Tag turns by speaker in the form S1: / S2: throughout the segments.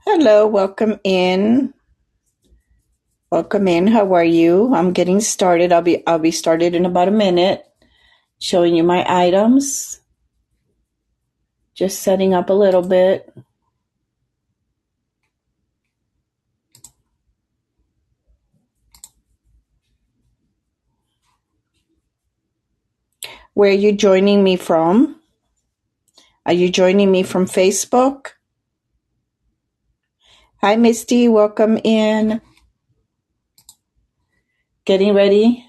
S1: Hello, welcome in. Welcome in. How are you? I'm getting started. I'll be started in about a minute, showing you my items. Just setting up a little bit. Where are you joining me from? Are you joining me from Facebook? Hi, Misty. Welcome in. Getting ready.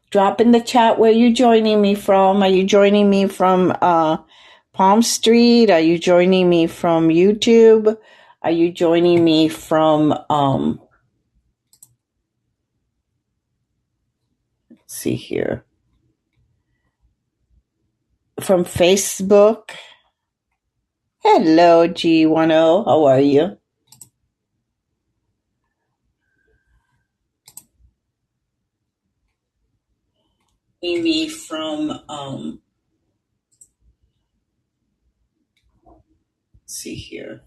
S1: Drop in the chat where you're joining me from. Are you joining me from Palm Street? Are you joining me from YouTube? Are you joining me from let's see here. From Facebook? Hello, G10. How are you? Me from let's see here.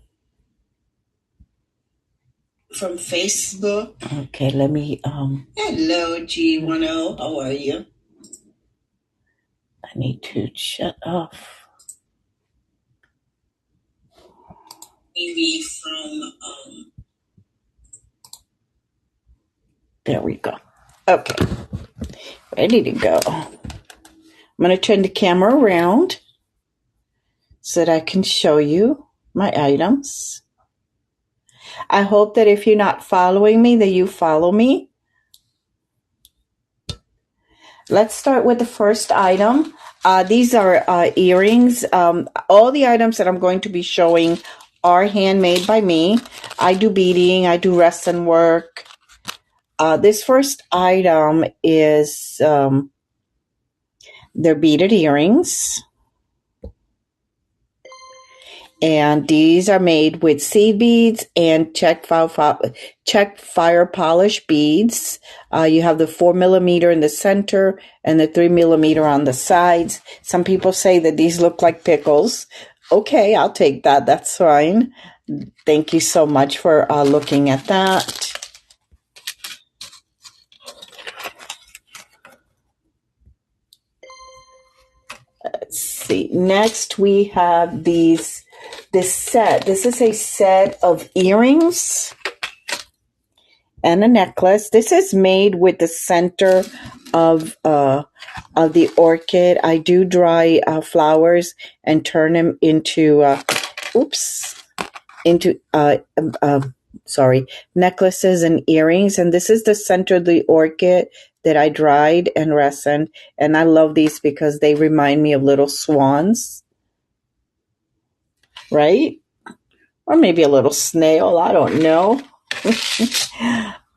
S1: From Facebook. Okay, let me hello, G10. How are you? I need to shut off. Maybe from there we go. Okay. Ready to go. I'm going to turn the camera around so that I can show you my items. I hope that if you're not following me, that you follow me. Let's start with the first item. These are earrings. All the items that I'm going to be showing are handmade by me. I do beading. I do resin work. This first item is they're beaded earrings. And these are made with seed beads and check fire polish beads. You have the 4mm in the center and the 3mm on the sides. Some people say that these look like pickles. Okay, I'll take that. That's fine. Thank you so much for looking at that. Let's see. Next, we have this set. This is a set of earrings and a necklace. This is made with the center of the orchid. I do dry flowers and turn them into necklaces and earrings. And this is the center of the orchid that I dried and resined. And I love these because they remind me of little swans. Right? Or maybe a little snail. I don't know.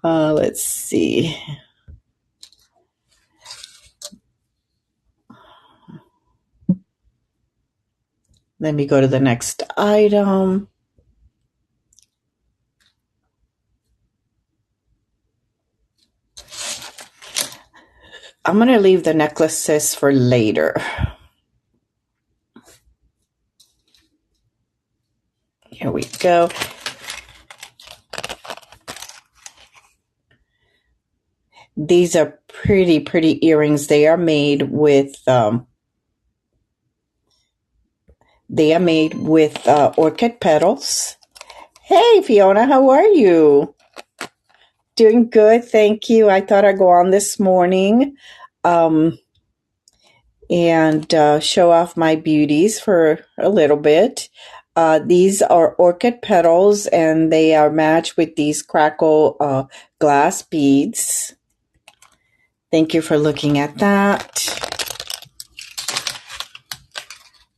S1: Let's see. Let me go to the next item. I'm going to leave the necklaces for later. Here we go. These are pretty earrings. They are made with orchid petals. Hey, Fiona, how are you? Doing good, thank you. I thought I'd go on this morning and show off my beauties for a little bit. These are orchid petals, and they are matched with these crackle glass beads. Thank you for looking at that.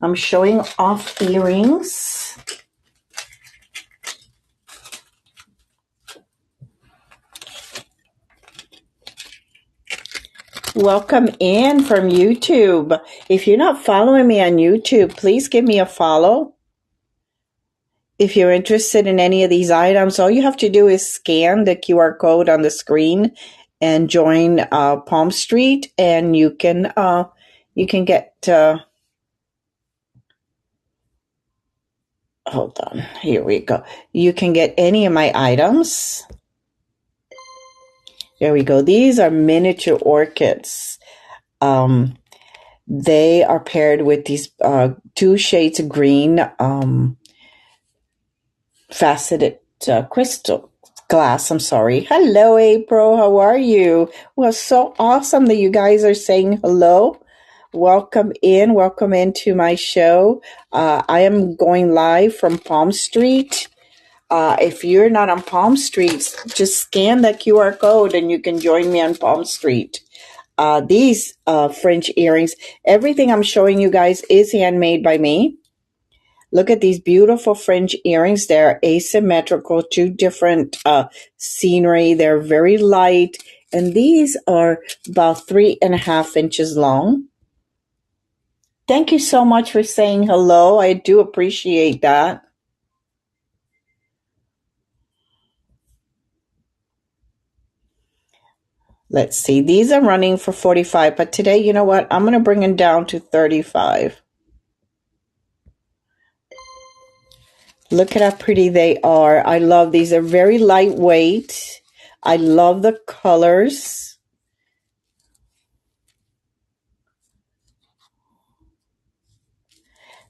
S1: I'm showing off earrings. Welcome in from YouTube. If you're not following me on YouTube, please give me a follow. If you're interested in any of these items, all you have to do is scan the QR code on the screen and join Palm Street, and you can get hold on, here we go. You can get any of my items. There we go. These are miniature orchids. They are paired with these 2 shades of green faceted crystal glass. I'm sorry. Hello, April. How are you? Well, so awesome that you guys are saying hello. Welcome into my show. I am going live from Palm Street. If you're not on Palm Street, just scan the QR code and you can join me on Palm Street. These French earrings, everything I'm showing you guys is handmade by me. Look at these beautiful French earrings. They're asymmetrical, 2 different scenery. They're very light. And these are about 3.5 inches long. Thank you so much for saying hello. I do appreciate that. Let's see. These are running for $45, but today, you know what? I'm going to bring them down to $35. Look at how pretty they are. I love these. They're very lightweight. I love the colors.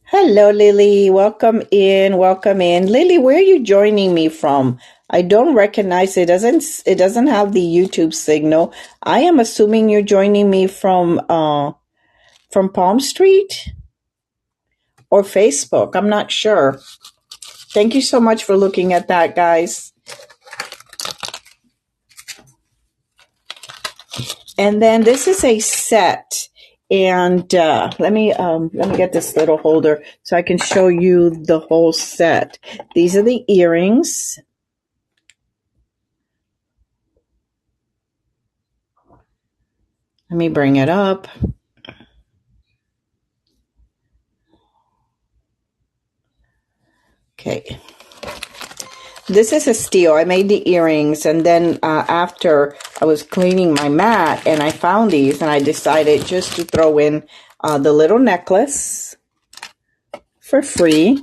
S1: Hello, Lily. Welcome in. Welcome in. Lily, where are you joining me from? I don't recognize it. It doesn't have the YouTube signal. I am assuming you're joining me from Palm Street or Facebook. I'm not sure. Thank you so much for looking at that, guys. And then this is a set. And let me get this little holder so I can show you the whole set. These are the earrings. Let me bring it up. Okay. This is a steal. I made the earrings, and then after I was cleaning my mat, and I found these, and I decided just to throw in the little necklace for free.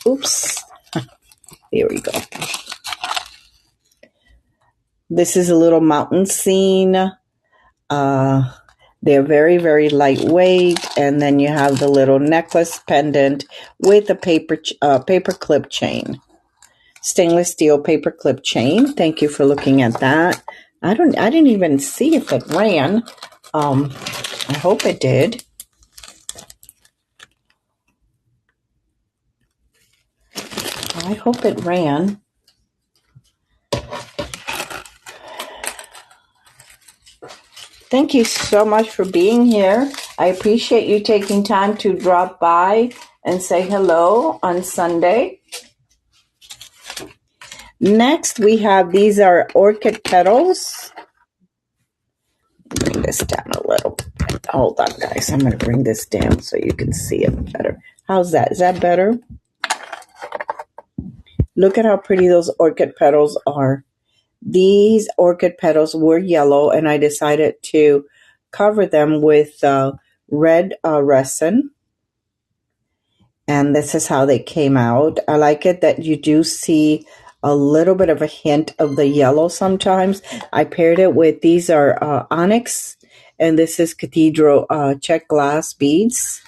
S1: Oops. Here we go. This is a little mountain scene. They're very, very lightweight, and then you have the little necklace pendant with a paper clip chain. Stainless steel paper clip chain. Thank you for looking at that. I didn't even see if it ran. I hope it did. I hope it ran. Thank you so much for being here. I appreciate you taking time to drop by and say hello on Sunday. Next, we have, these are orchid petals. Bring this down a little bit. Hold on, guys. I'm going to bring this down so you can see it better. How's that? Is that better? Look at how pretty those orchid petals are. These orchid petals were yellow, and I decided to cover them with red resin. And this is how they came out. I like it that you do see a little bit of a hint of the yellow sometimes. I paired it with, these are onyx, and this is cathedral check glass beads.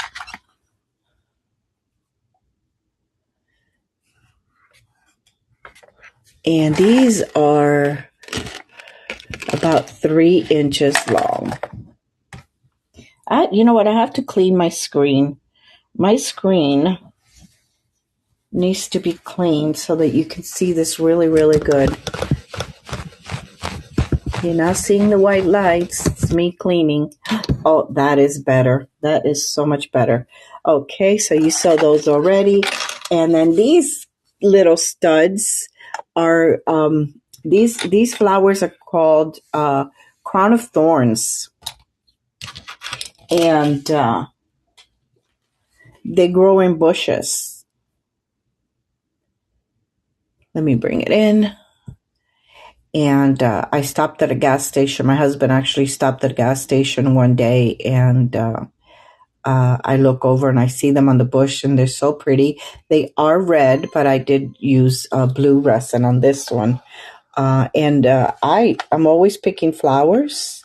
S1: And these are about 3 inches long. You know what? I have to clean my screen. My screen needs to be cleaned so that you can see this really, really good. You're not seeing the white lights. It's me cleaning. Oh, that is better. That is so much better. Okay, so you saw those already. And then these little studs are, these flowers are called crown of thorns. And they grow in bushes. Let me bring it in. And I stopped at a gas station. My husband actually stopped at a gas station one day, and I look over and I see them on the bush, and they're so pretty. They are red, but I did use blue resin on this one. I'm always picking flowers,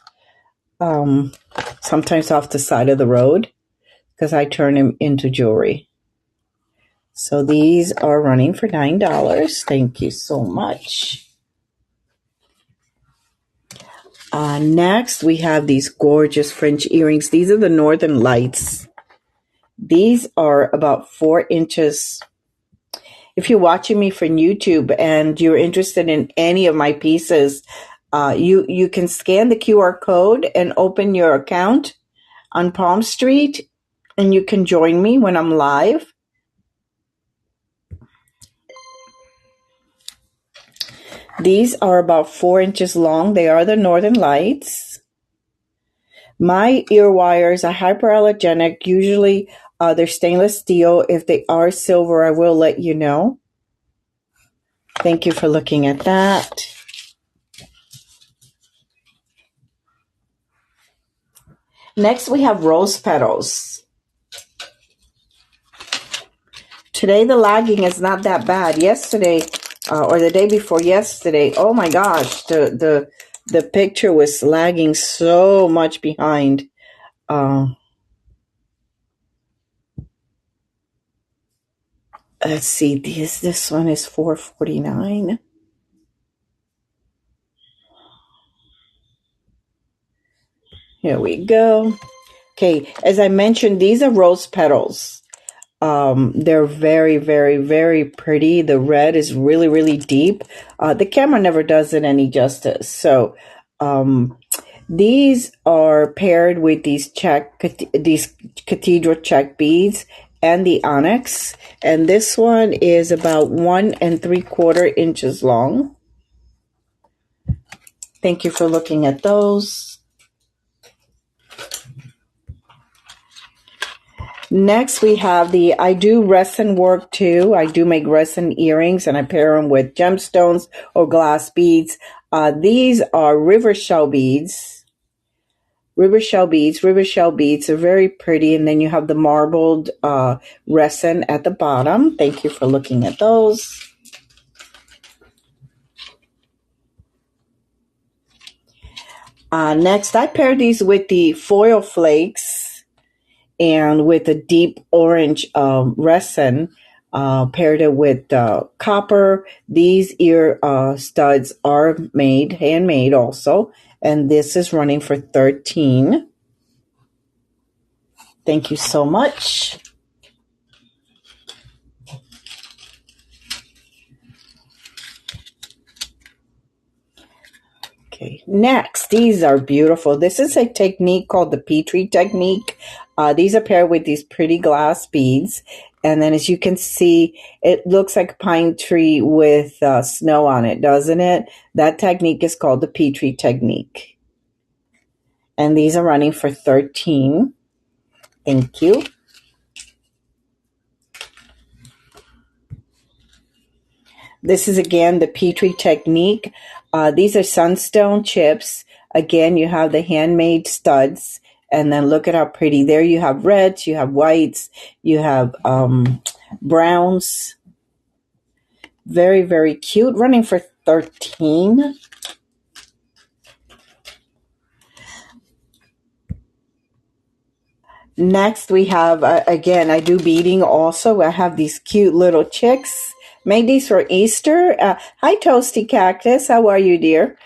S1: sometimes off the side of the road, because I turn them into jewelry. So these are running for $9. Thank you so much. Next, we have these gorgeous French earrings. These are the Northern Lights. These are about 4 inches. If you're watching me from YouTube and you're interested in any of my pieces, you can scan the QR code and open your account on Palm Street, and you can join me when I'm live. These are about 4 inches long. They are the Northern Lights. My ear wires are hyperallergenic. Usually they're stainless steel. If they are silver, I will let you know. Thank you for looking at that. Next, we have rose petals. Today, the lagging is not that bad. Yesterday, or the day before yesterday, oh my gosh, the picture was lagging so much behind. Let's see, this one is $4.49. Here we go. Okay, as I mentioned, these are rose petals. They're very, very, very pretty. The red is really, really deep. The camera never does it any justice. So, these are paired with these cathedral check beads and the onyx. And this one is about 1 3/4 inches long. Thank you for looking at those. Next, we have I do resin work too. I do make resin earrings, and I pair them with gemstones or glass beads. These are river shell beads. River shell beads are very pretty, and then you have the marbled resin at the bottom. Thank you for looking at those. Next, I pair these with the foil flakes and with a deep orange resin, paired it with copper. These ear studs are handmade also, and this is running for $13. Thank you so much. Okay, next, these are beautiful. This is a technique called the Petri technique. These are paired with these pretty glass beads. And then as you can see, it looks like a pine tree with snow on it, doesn't it? That technique is called the Petri technique. And these are running for $13. Thank you. This is, again, the Petri technique. These are sunstone chips. Again, you have the handmade studs. And then look at how pretty. There you have reds, you have whites, you have browns. Very, very cute. Running for $13. Next, we have, again, I do beading also. I have these cute little chicks. Made these for Easter. Hi, Toasty Cactus. How are you, dear?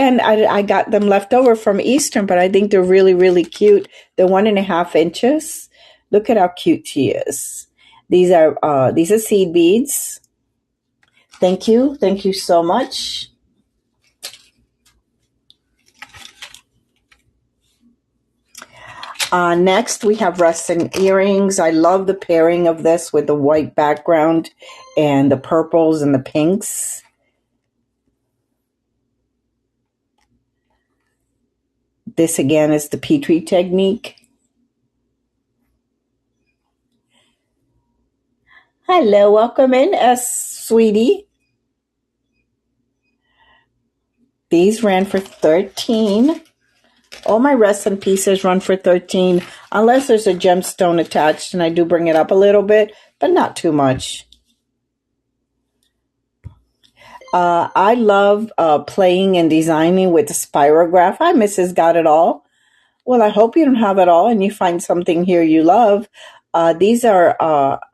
S1: And I got them left over from Easter, but I think they're really, really cute. They're 1.5 inches. Look at how cute she is. These are seed beads. Thank you. Thank you so much. Next, we have resin earrings. I love the pairing of this with the white background and the purples and the pinks. This, again, is the Petri technique. Hello, welcome in, sweetie. These ran for $13. All my resin pieces run for $13, unless there's a gemstone attached, and I do bring it up a little bit, but not too much. I love playing and designing with the spirograph. Hi, Mrs. Got It All. Well, I hope you don't have it all and you find something here you love. These are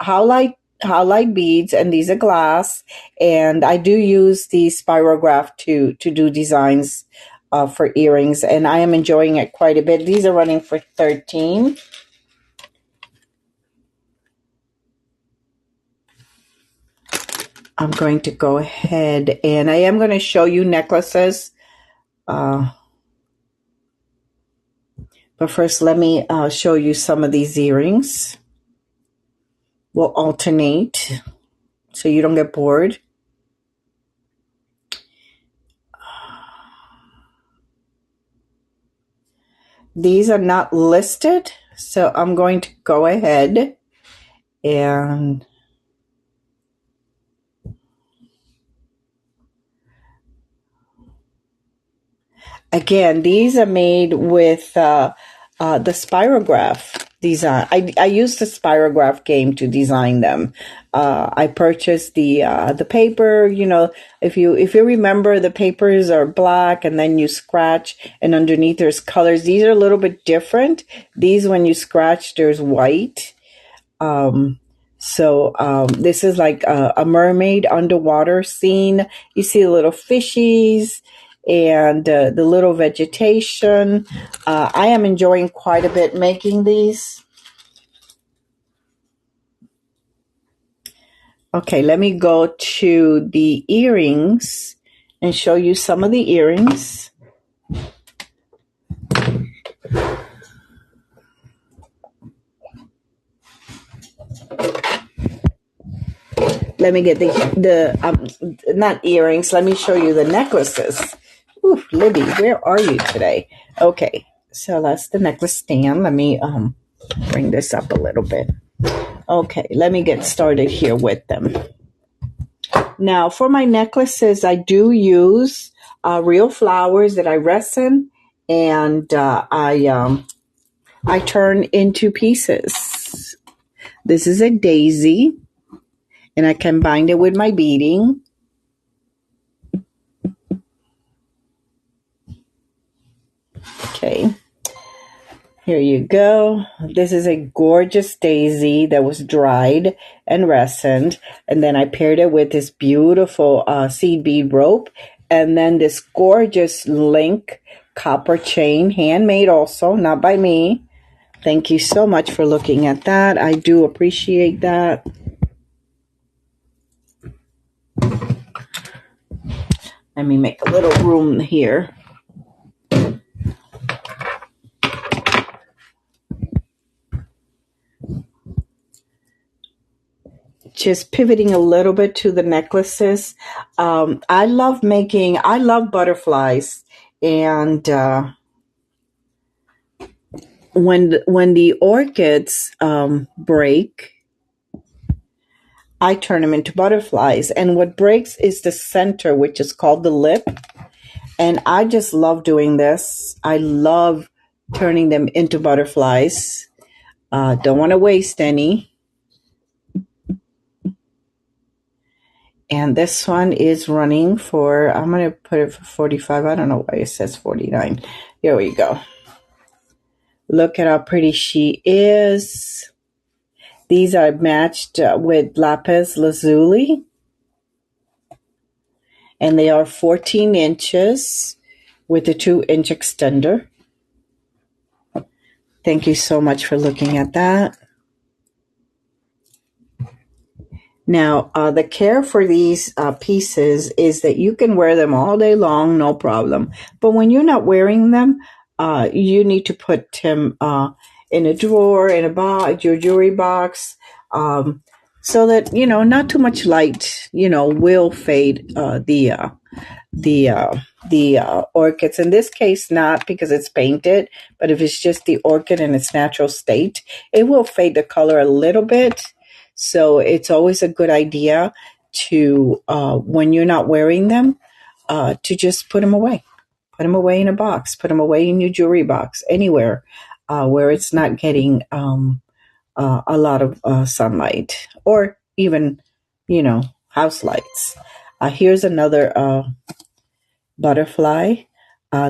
S1: howlite beads, and these are glass. And I do use the spirograph to do designs for earrings, and I am enjoying it quite a bit. These are running for $13. I'm going to go ahead and I am going to show you necklaces. But first, let me show you some of these earrings. We'll alternate so you don't get bored. These are not listed, so I'm going to go ahead and again, these are made with the spirograph design. I used the spirograph game to design them. I purchased the paper. You know, if you remember, the papers are black, and then you scratch, and underneath there's colors. These are a little bit different. These, when you scratch, there's white. This is like a mermaid underwater scene. You see the little fishies and the little vegetation. I am enjoying quite a bit making these. Okay, let me go to the earrings and show you some of the earrings. Let me get the not earrings. Let me show you the necklaces. Ooh, Libby, where are you today? Okay, so that's the necklace stand. Let me bring this up a little bit. Okay, let me get started here with them. Now, for my necklaces, I do use real flowers that I resin, and I turn into pieces. This is a daisy, and I combined it with my beading. Okay, here you go. This is a gorgeous daisy that was dried and resined, and then I paired it with this beautiful seed bead rope, and then this gorgeous link copper chain, handmade also, not by me. Thank you so much for looking at that. I do appreciate that. Let me make a little room here. Just pivoting a little bit to the necklaces. I love butterflies, and when the orchids break, I turn them into butterflies. And what breaks is the center, which is called the lip. And I just love doing this. I love turning them into butterflies. Don't want to waste any. And this one is running for, I'm going to put it for 45. I don't know why it says 49. Here we go. Look at how pretty she is. These are matched with lapis lazuli. And they are 14 inches with a 2-inch extender. Thank you so much for looking at that. Now, the care for these pieces is that you can wear them all day long, no problem. But when you're not wearing them, you need to put them in a drawer, in a box, your jewelry box, so that, not too much light, will fade the orchids. In this case, not, because it's painted, but if it's just the orchid in its natural state, it will fade the color a little bit. So it's always a good idea to, when you're not wearing them, to just put them away. Put them away in a box. Put them away in your jewelry box, anywhere where it's not getting a lot of sunlight, or even, house lights. Here's another butterfly.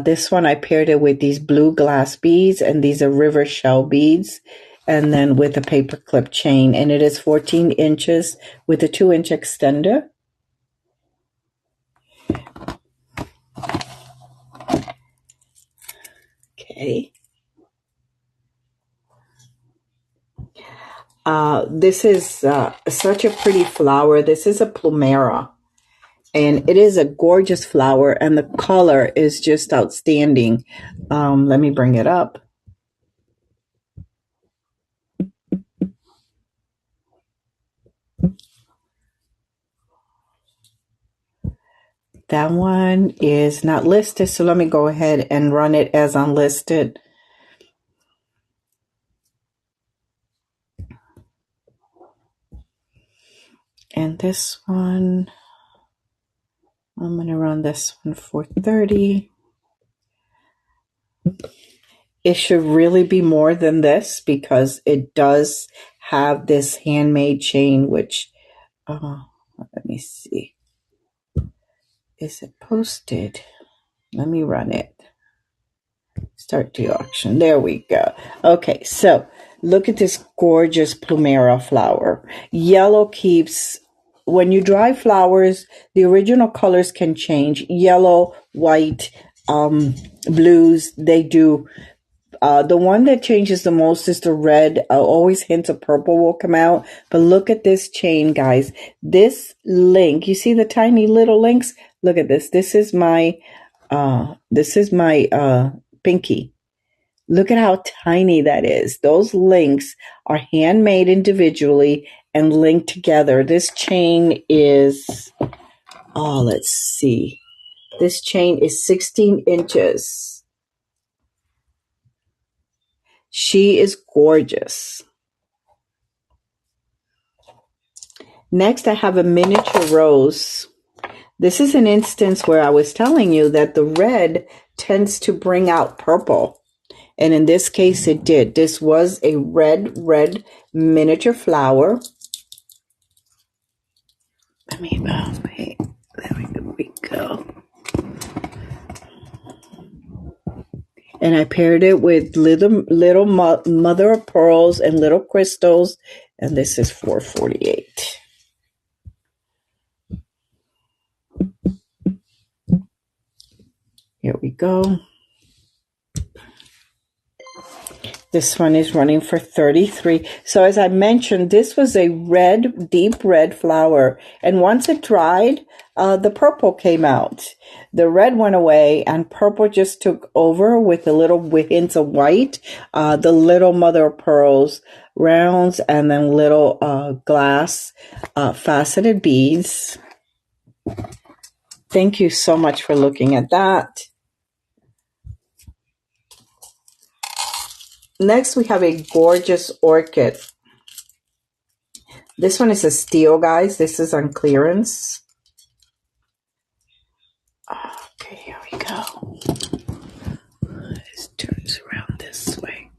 S1: This one I paired it with these blue glass beads, and these are river shell beads, and then with a paper clip chain, and it is 14 inches with a 2-inch extender. Okay. This is such a pretty flower. This is a plumera, and it is a gorgeous flower, and the color is just outstanding. Let me bring it up. That one is not listed, so let me go ahead and run it as unlisted. And this one, I'm going to run this one for 30. It should really be more than this because it does have this handmade chain, which, let me see. Is it posted? Let me run it. Start the auction. There we go. Okay, so look at this gorgeous plumera flower. Yellow keeps, when you dry flowers, the original colors can change. Yellow, white, blues, they do. The one that changes the most is the red. Always hints of purple will come out. But look at this chain, guys. This link, you see the tiny little links? Look at this. This is my pinky. Look at how tiny that is. Those links are handmade individually and linked together. This chain is, let's see. This chain is 16 inches. She is gorgeous. Next, I have a miniature rose. This is an instance where I was telling you that the red tends to bring out purple. And in this case, it did. This was a red miniature flower. Let me, wait, there we go. And I paired it with little mother of pearls and little crystals. And this is $4.48. Here we go. This one is running for $33. So as I mentioned, this was a red, deep red flower. And once it dried, the purple came out. The red went away and purple just took over with hints of white. The little mother of pearls rounds and then little glass faceted beads. Thank you so much for looking at that. Next, we have a gorgeous orchid. This one is a steal, guys. This is on clearance. Okay, here we go. This turns around this way.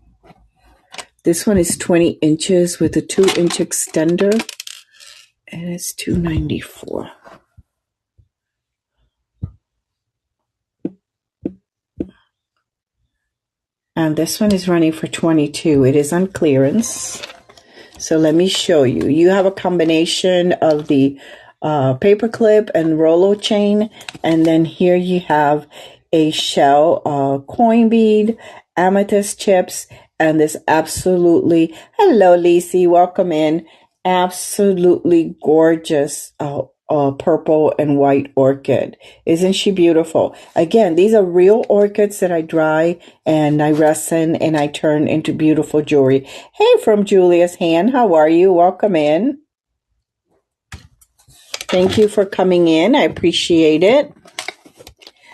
S1: This one is 20 inches with a 2-inch extender, and it's $2.94. And this one is running for $22. It is on clearance. So let me show you. You have a combination of the paper clip and Rolo chain. And then here you have a shell coin bead, amethyst chips, and this absolutely, hello Lacey, welcome in, absolutely gorgeous purple and white orchid. Isn't she beautiful? Again, these are real orchids that I dry and I resin and I turn into beautiful jewelry. Hey, from Julia's Hand, how are you? Welcome in. Thank you for coming in. I appreciate it.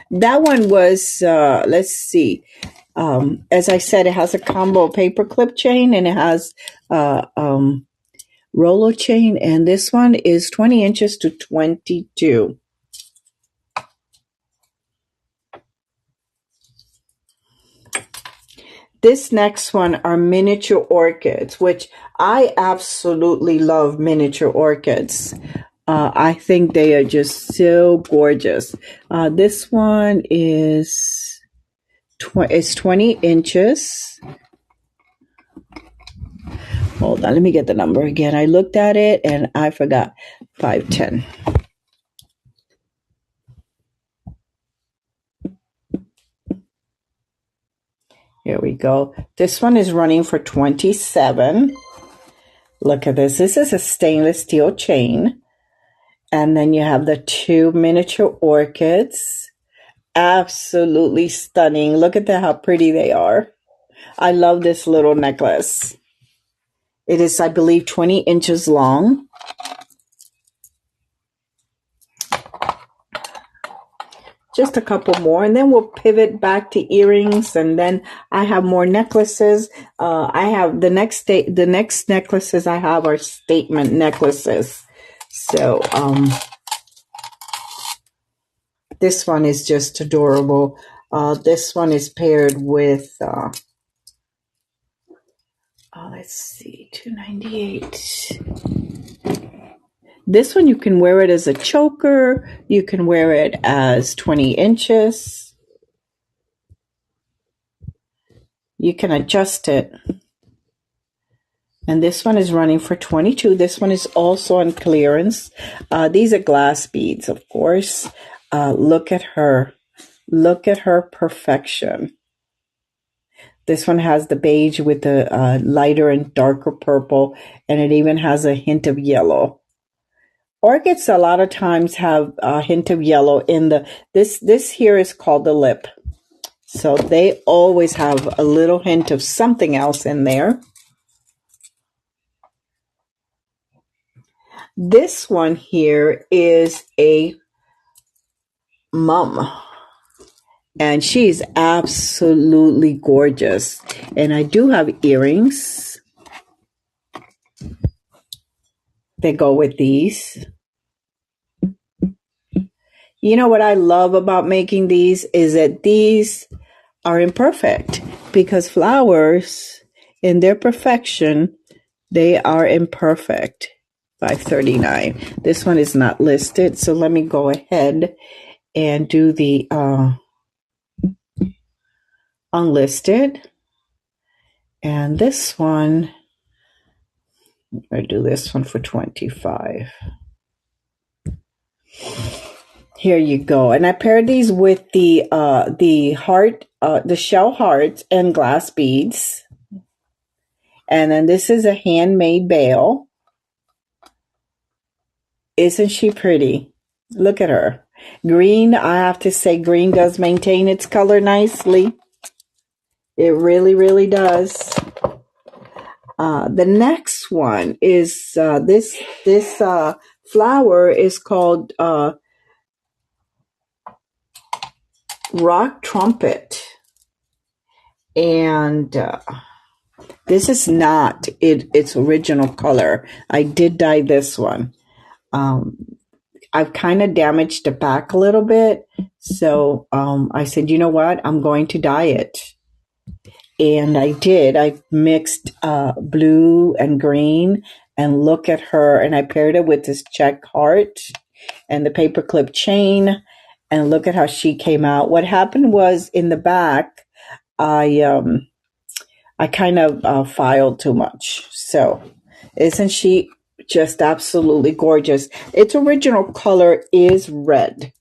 S1: That one was, let's see. As I said, it has a combo paper clip chain and it has Rolo chain, and this one is 20 inches to 22. This next one are miniature orchids, which I absolutely love miniature orchids. I think they are just so gorgeous. This one is it's 20 inches. Hold on, let me get the number again. I looked at it and I forgot. 510. Here we go. This one is running for 27. Look at this. This is a stainless steel chain. And then you have the two miniature orchids. Absolutely stunning. Look at how pretty they are. I love this little necklace. It is, I believe, 20 inches long. Just a couple more, and then we'll pivot back to earrings, and then I have more necklaces. I have the next necklaces I have are statement necklaces. So this one is just adorable. This one is paired with let's see, $298. This one, you can wear it as a choker. You can wear it as 20 inches. You can adjust it. And this one is running for 22. This one is also on clearance. These are glass beads, of course. Look at her. Look at her perfection. This one has the beige with the lighter and darker purple, and it even has a hint of yellow. Orchids a lot of times have a hint of yellow in this here is called the lip. So they always have a little hint of something else in there. This one here is a mum. And she's absolutely gorgeous. And I do have earrings. They go with these. You know what I love about making these is that these are imperfect, because flowers in their perfection, they are imperfect. $539. This one is not listed, so let me go ahead and do the unlisted. And this one, I do this one for 25. Here you go. And I paired these with the heart, the shell hearts and glass beads. And then this is a handmade bail. Isn't she pretty? Look at her. Green, I have to say, green does maintain its color nicely. It really, really does. The next one is this flower is called rock trumpet, and this is not its original color. I did dye this one. I've kind of damaged the back a little bit, so I said, you know what, I'm going to dye it. And I did. I mixed blue and green, and look at her. And I paired it with this check heart and the paperclip chain, and look at how she came out. What happened was, in the back, I kind of filed too much. So isn't she just absolutely gorgeous? Its original color is red.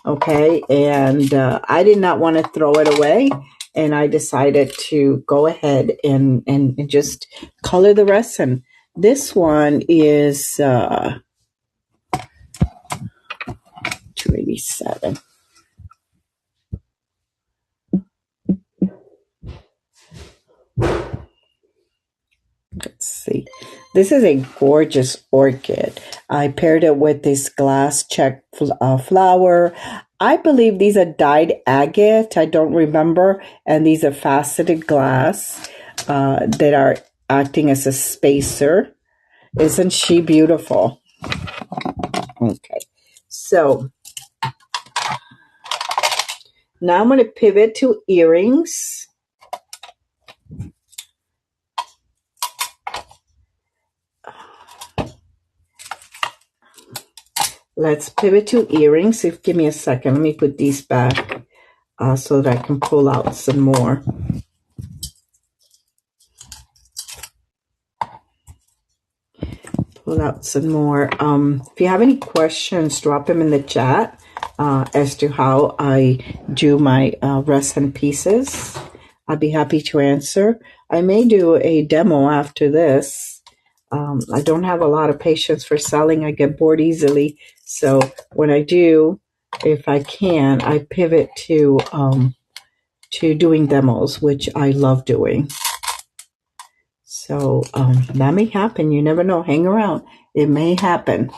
S1: Okay, and I did not want to throw it away, and I decided to go ahead and just color the resin. This one is $287. Let's see. This is a gorgeous orchid. I paired it with this glass check flower. I believe these are dyed agate. I don't remember. And these are faceted glass that are acting as a spacer. Isn't she beautiful? Okay. So now I'm going to pivot to earrings. Let's pivot to earrings. Give me a second. Let me put these back so that I can pull out some more. Pull out some more. If you have any questions, drop them in the chat as to how I do my resin pieces. I'd be happy to answer. I may do a demo after this. I don't have a lot of patience for selling. I get bored easily. So when I do, if I can, I pivot to doing demos, which I love doing. So that may happen. You never know. Hang around. It may happen.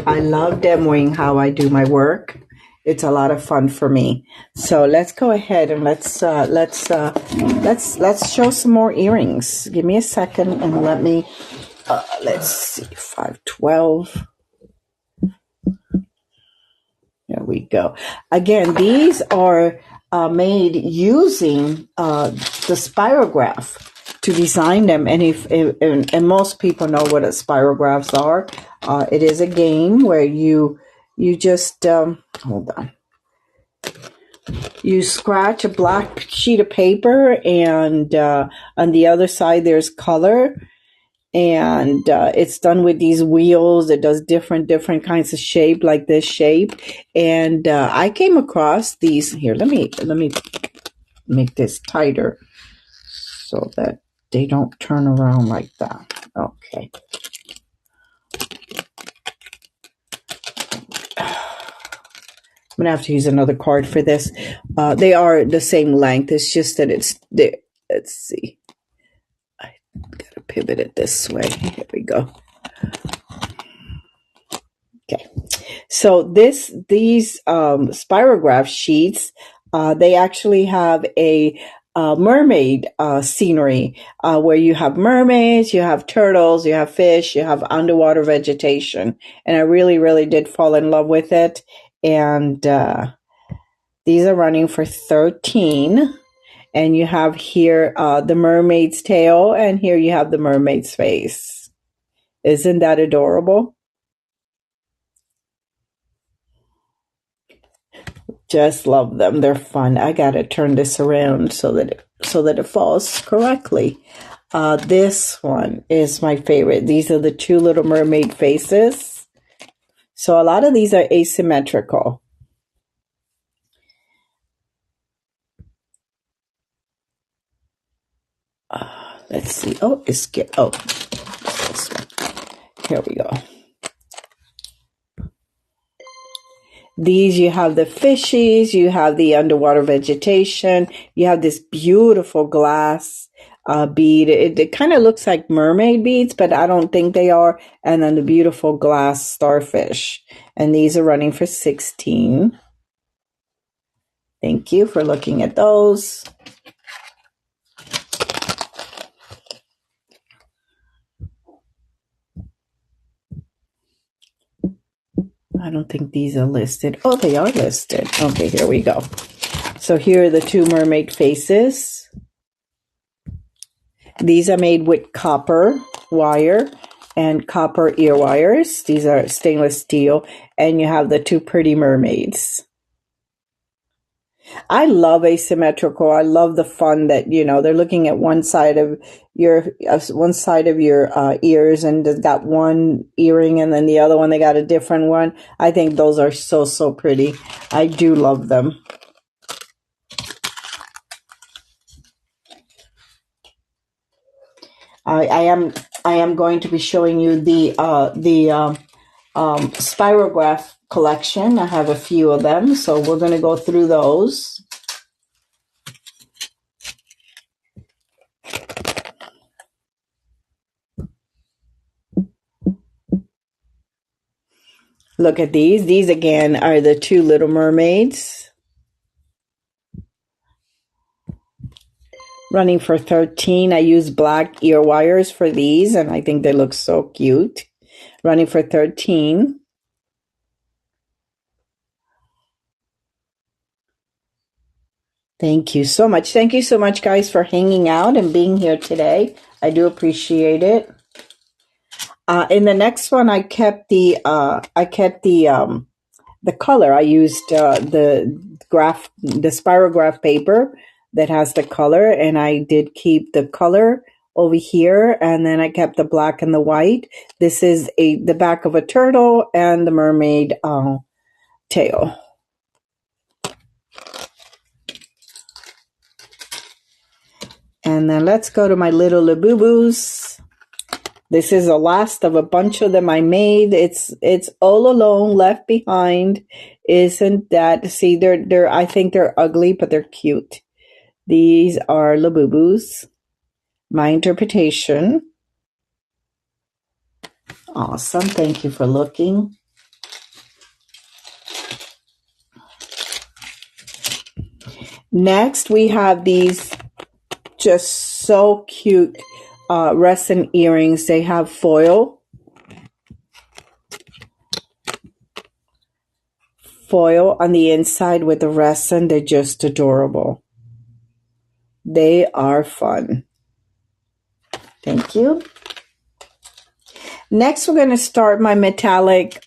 S1: I love demoing how I do my work. It's a lot of fun for me. So let's go ahead and let's show some more earrings. Give me a second and let me let's see, 512. There we go. Again, these are made using the spirograph to design them, and most people know what a spirographs are. It is a game where you just hold on. You scratch a black sheet of paper, and on the other side there's color, and it's done with these wheels. It does different kinds of shape, like this shape. And I came across these here. Let me make this tighter so that they don't turn around like that. Okay. I'm gonna have to use another card for this. They are the same length. It's just that it's there. Let's see. I gotta pivot it this way. Here we go. Okay. So these spirograph sheets, they actually have a mermaid scenery where you have mermaids, you have turtles, you have fish, you have underwater vegetation, and I really did fall in love with it. And these are running for $13, and you have here the mermaid's tail, and here you have the mermaid's face. Isn't that adorable? Just love them. They're fun. I gotta turn this around so that it falls correctly. This one is my favorite. These are the two little mermaid faces. So a lot of these are asymmetrical. Let's see. Oh, here we go. These, you have the fishies, you have the underwater vegetation, you have this beautiful glass bead. It kind of looks like mermaid beads, but I don't think they are. And then the beautiful glass starfish. And these are running for $16. Thank you for looking at those. I don't think these are listed. Oh, they are listed. Okay, here we go. So here are the two mermaid faces. These are made with copper wire and copper ear wires. These are stainless steel. And you have the two pretty mermaids. I love asymmetrical. I love the fun that, they're looking at one side of your ears, and they've got one earring, and then the other one, they got a different one. I think those are so pretty. I do love them. I am going to be showing you the spirograph collection. I have a few of them, so we're going to go through those. Look at these. These again are the two little mermaids. Running for $13. I use black ear wires for these, and I think they look so cute. Running for $13. Thank you so much. Thank you so much, guys, for hanging out and being here today. I do appreciate it. In the next one, I kept the color. I used the spiral graph paper that has the color, and I did keep the color over here, and then I kept the black and the white. This is the back of a turtle and the mermaid tail. And then let's go to my little Labubus. This is the last of a bunch of them I made. It's all alone, left behind. Isn't that? See, they're I think they're ugly, but they're cute. These are Labubus. My interpretation. Awesome. Thank you for looking. Next, we have these just so cute resin earrings. They have foil on the inside with the resin. They're just adorable. They are fun. Thank you. Next, we're going to start my metallic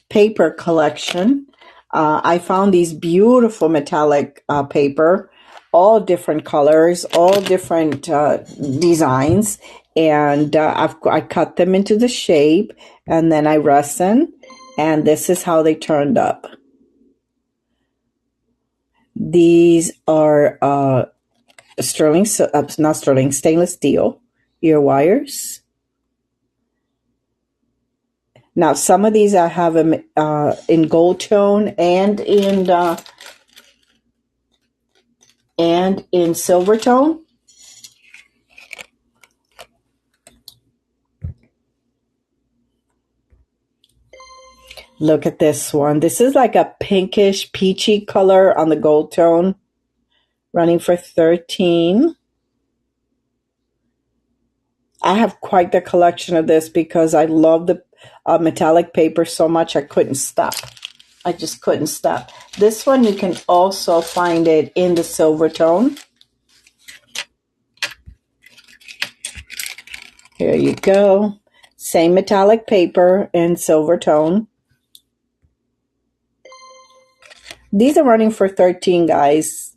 S1: paper collection. I found these beautiful metallic paper, all different colors, all different designs, and I cut them into the shape, and then I resin, and this is how they turned up. These are stainless steel ear wires. Now, some of these I have them in gold tone and in silver tone. Look at this one. This is like a pinkish, peachy color on the gold tone, running for $13. I have quite the collection of this because I love the metallic paper so much I couldn't stop. I just couldn't stop. This one, you can also find it in the silver tone. Here you go. Same metallic paper in silver tone. These are running for $13, guys.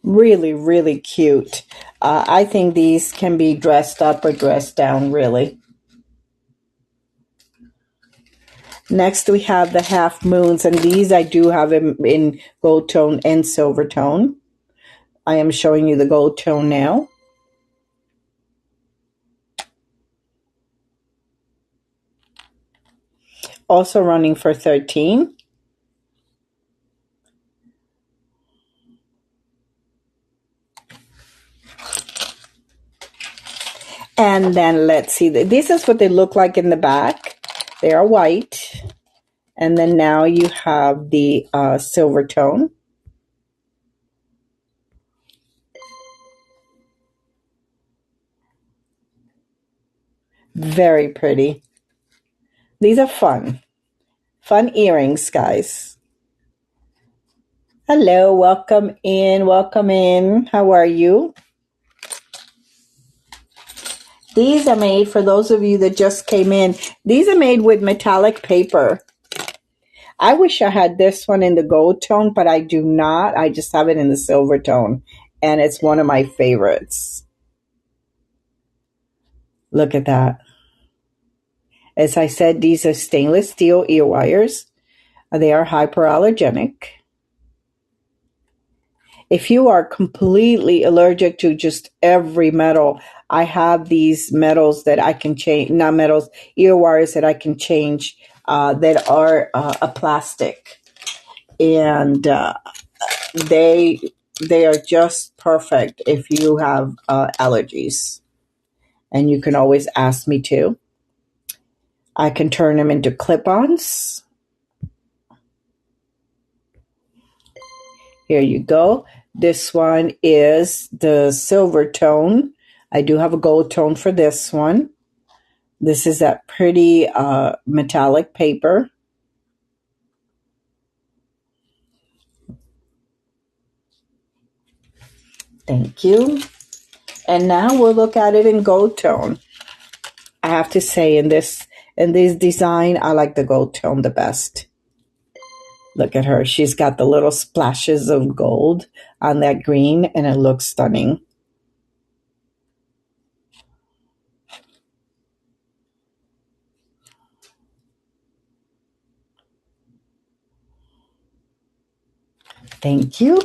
S1: Really, really cute. I think these can be dressed up or dressed down, really. Next, we have the half moons, and these I do have in gold tone and silver tone. I am showing you the gold tone now. Also running for $13. And then let's see, this is what they look like in the back. They are white. And then now you have the silver tone. Very pretty. These are fun. Fun earrings, guys. Hello, welcome in, welcome in. How are you? These are made, for those of you that just came in, these are made with metallic paper. I wish I had this one in the gold tone, but I do not. I just have it in the silver tone, and it's one of my favorites. Look at that. As I said, these are stainless steel ear wires. They are hypoallergenic. If you are completely allergic to just every metal, I have these metals that I can change, not metals, ear wires that I can change that are a plastic. And they are just perfect if you have allergies. And you can always ask me to. I can turn them into clip-ons. Here you go. This one is the silver tone. I do have a gold tone for this one. This is that pretty metallic paper. Thank you. And now we'll look at it in gold tone. I have to say in this design, I like the gold tone the best. Look at her. She's got the little splashes of gold on that green, and it looks stunning. Thank you.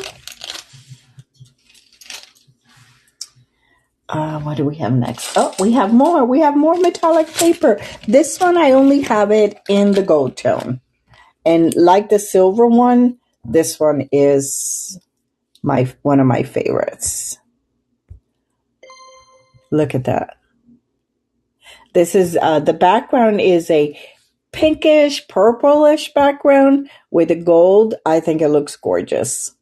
S1: What do we have next? Oh, we have more. We have more metallic paper. This one, I only have it in the gold tone. And like the silver one, this one is one of my favorites. Look at that. This is, the background is a pinkish, purplish background with the gold. I think it looks gorgeous.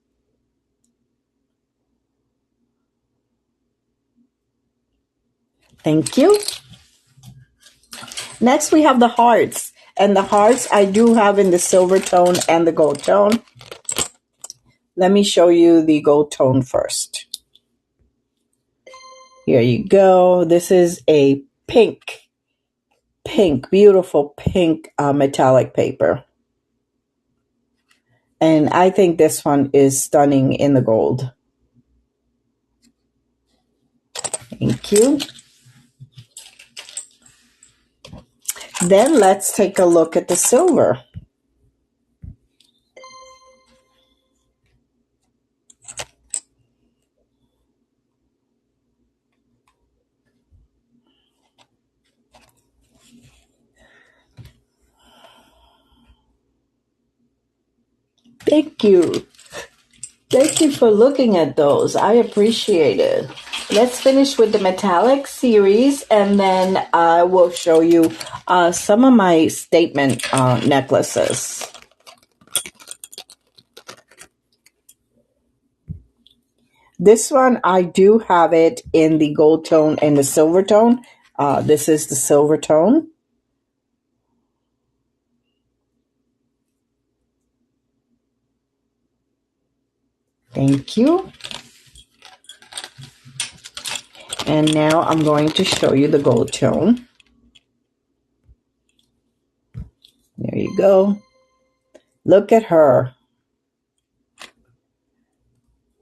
S1: Thank you. Next, we have the hearts. And the hearts I do have in the silver tone and the gold tone. Let me show you the gold tone first. Here you go. This is a pink, beautiful pink metallic paper. And I think this one is stunning in the gold. Thank you. Then let's take a look at the silver. Thank you. Thank you for looking at those. I appreciate it. Let's finish with the metallic series, and then I will show you some of my statement necklaces. This one, I do have it in the gold tone and the silver tone. This is the silver tone. Thank you. And now I'm going to show you the gold tone. There you go. Look at her.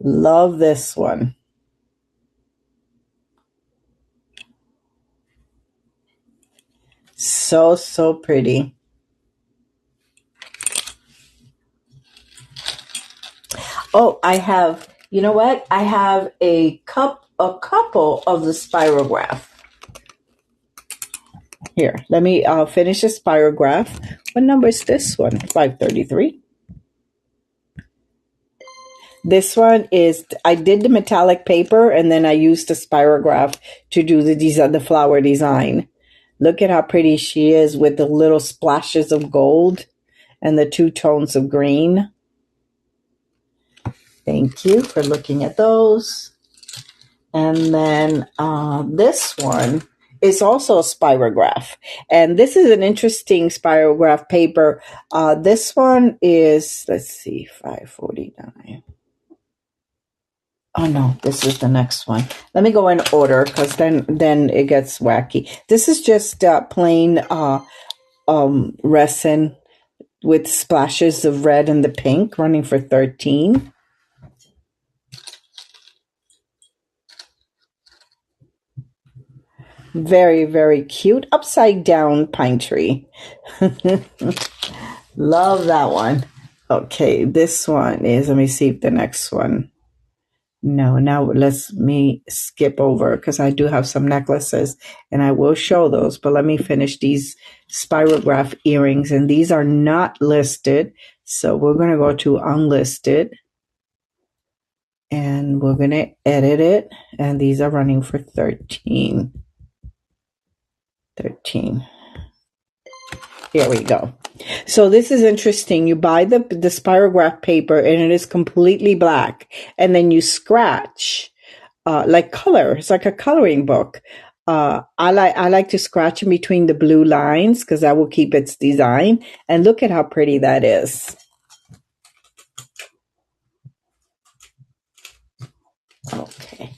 S1: Love this one. So, so pretty. Oh, I have, you know what? I have a couple of the spirograph. Here, let me finish the spirograph. What number is this one? 533. This one is, I did the metallic paper and then I used the spirograph to do the flower design. Look at how pretty she is with the little splashes of gold and the two tones of green. Thank you for looking at those. And then this one is also a spirograph. And this is an interesting spirograph paper. This one is, let's see, 549. Oh no, this is the next one. Let me go in order because then it gets wacky. This is just plain resin with splashes of red and the pink, running for 13. Very, very cute. Upside down pine tree. Love that one. Okay, this one is, let me see if the next one. No, now let's me skip over because I do have some necklaces and I will show those, but let me finish these spirograph earrings, and these are not listed. So we're going to go to unlisted and we're going to edit it. And these are running for 13. Here we go. So this is interesting. You buy the spirograph paper and it is completely black. And then you scratch like color. It's like a coloring book. I like to scratch in between the blue lines because that will keep its design. And look at how pretty that is. Okay.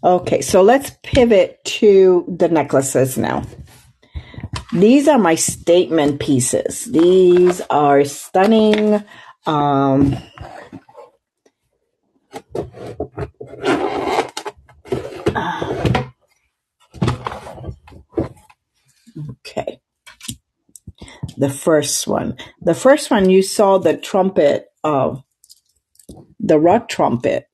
S1: Okay, so let's pivot to the necklaces now. These are my statement pieces. These are stunning. Okay. The first one. The first one you saw the trumpet, the rock trumpet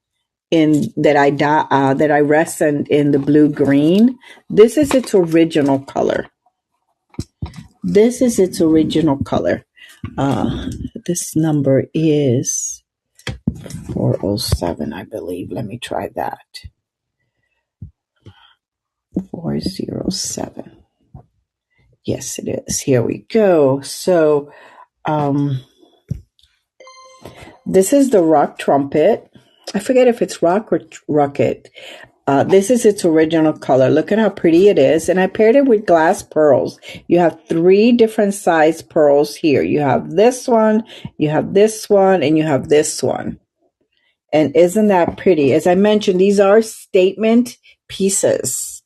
S1: in that I resined in the blue green. This is its original color. This is its original color. This number is 407, I believe. Let me try that. 407. Yes, it is. Here we go. So, this is the rock trumpet. I forget if it's rock or rocket. This is its original color. Look at how pretty it is. And I paired it with glass pearls. You have 3 different size pearls here. You have this one, you have this one, and you have this one. And isn't that pretty? As I mentioned, these are statement pieces.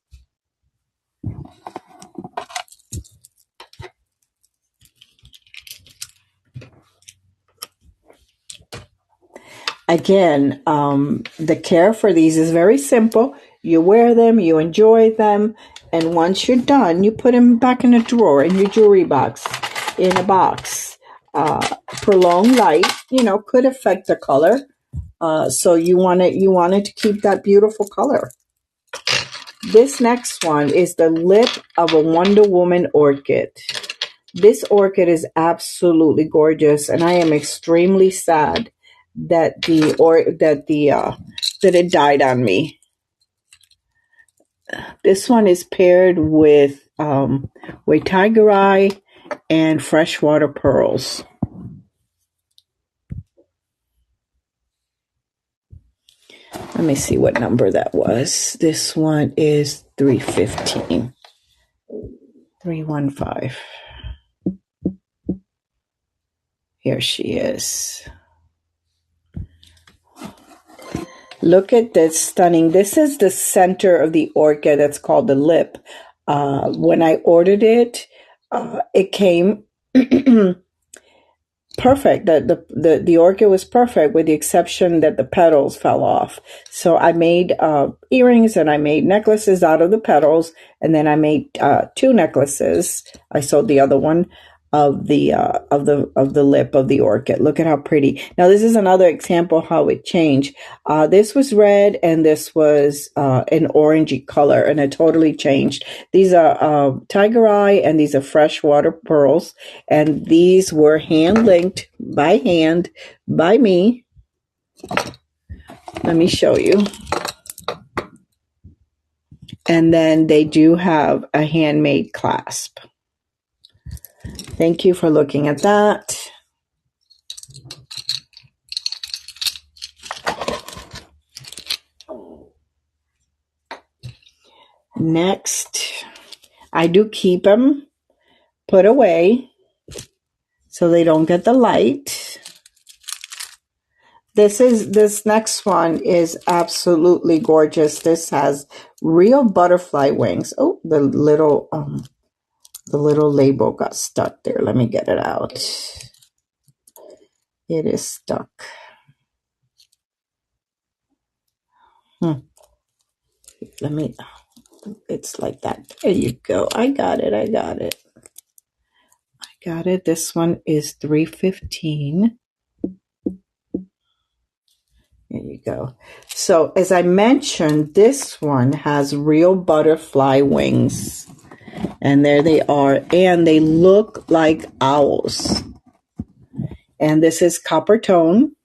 S1: Again, the care for these is very simple. You wear them, you enjoy them, and once you're done, you put them back in a drawer in your jewelry box, in a box. Prolonged light, could affect the color. So you want it to keep that beautiful color. This next one is the lip of a Wonder Woman orchid. This orchid is absolutely gorgeous, and I am extremely sad that it died on me. This one is paired with tiger eye and freshwater pearls. Let me see what number that was. This one is 315. 315. Here she is. Look at this stunning. This is the center of the orchid that's called the lip. When I ordered it, it came perfect. The orchid was perfect with the exception that the petals fell off. So I made earrings and I made necklaces out of the petals, and then I made 2 necklaces. I sold the other one of the lip of the orchid. Look at how pretty. Now this is another example how it changed. This was red and this was an orangey color, and it totally changed. These are tiger eye and these are freshwater pearls, and these were hand linked by hand by me. Let me show you. And then they do have a handmade clasp. Thank you for looking at that. Next, I do keep them put away so they don't get the light. This next one is absolutely gorgeous. This has real butterfly wings. Oh, the little label got stuck there. Let me get it out. It is stuck. It's like that. There you go. I got it. This one is 315. There you go. So as I mentioned, this one has real butterfly wings. And there they are. And they look like owls. And this is copper tone.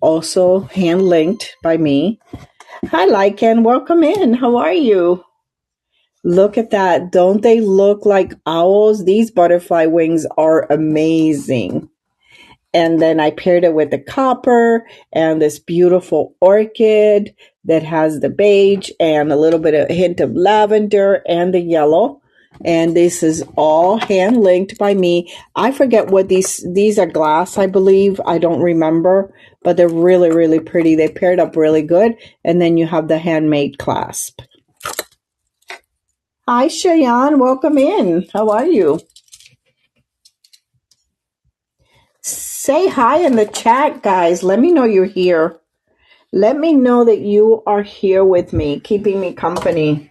S1: Also hand linked by me. Hi, Lycan. Welcome in. How are you? Look at that. Don't they look like owls? These butterfly wings are amazing. And then I paired it with the copper and this beautiful orchid. that has the beige and a little bit of hint of lavender and the yellow. And this is all hand linked by me. I forget what these are, glass, I believe. I don't remember, but they're really, really pretty. They paired up really good. And then you have the handmade clasp. Hi, Cheyenne. Welcome in. How are you? Say hi in the chat, guys. Let me know you're here. Let me know that you are here with me, keeping me company.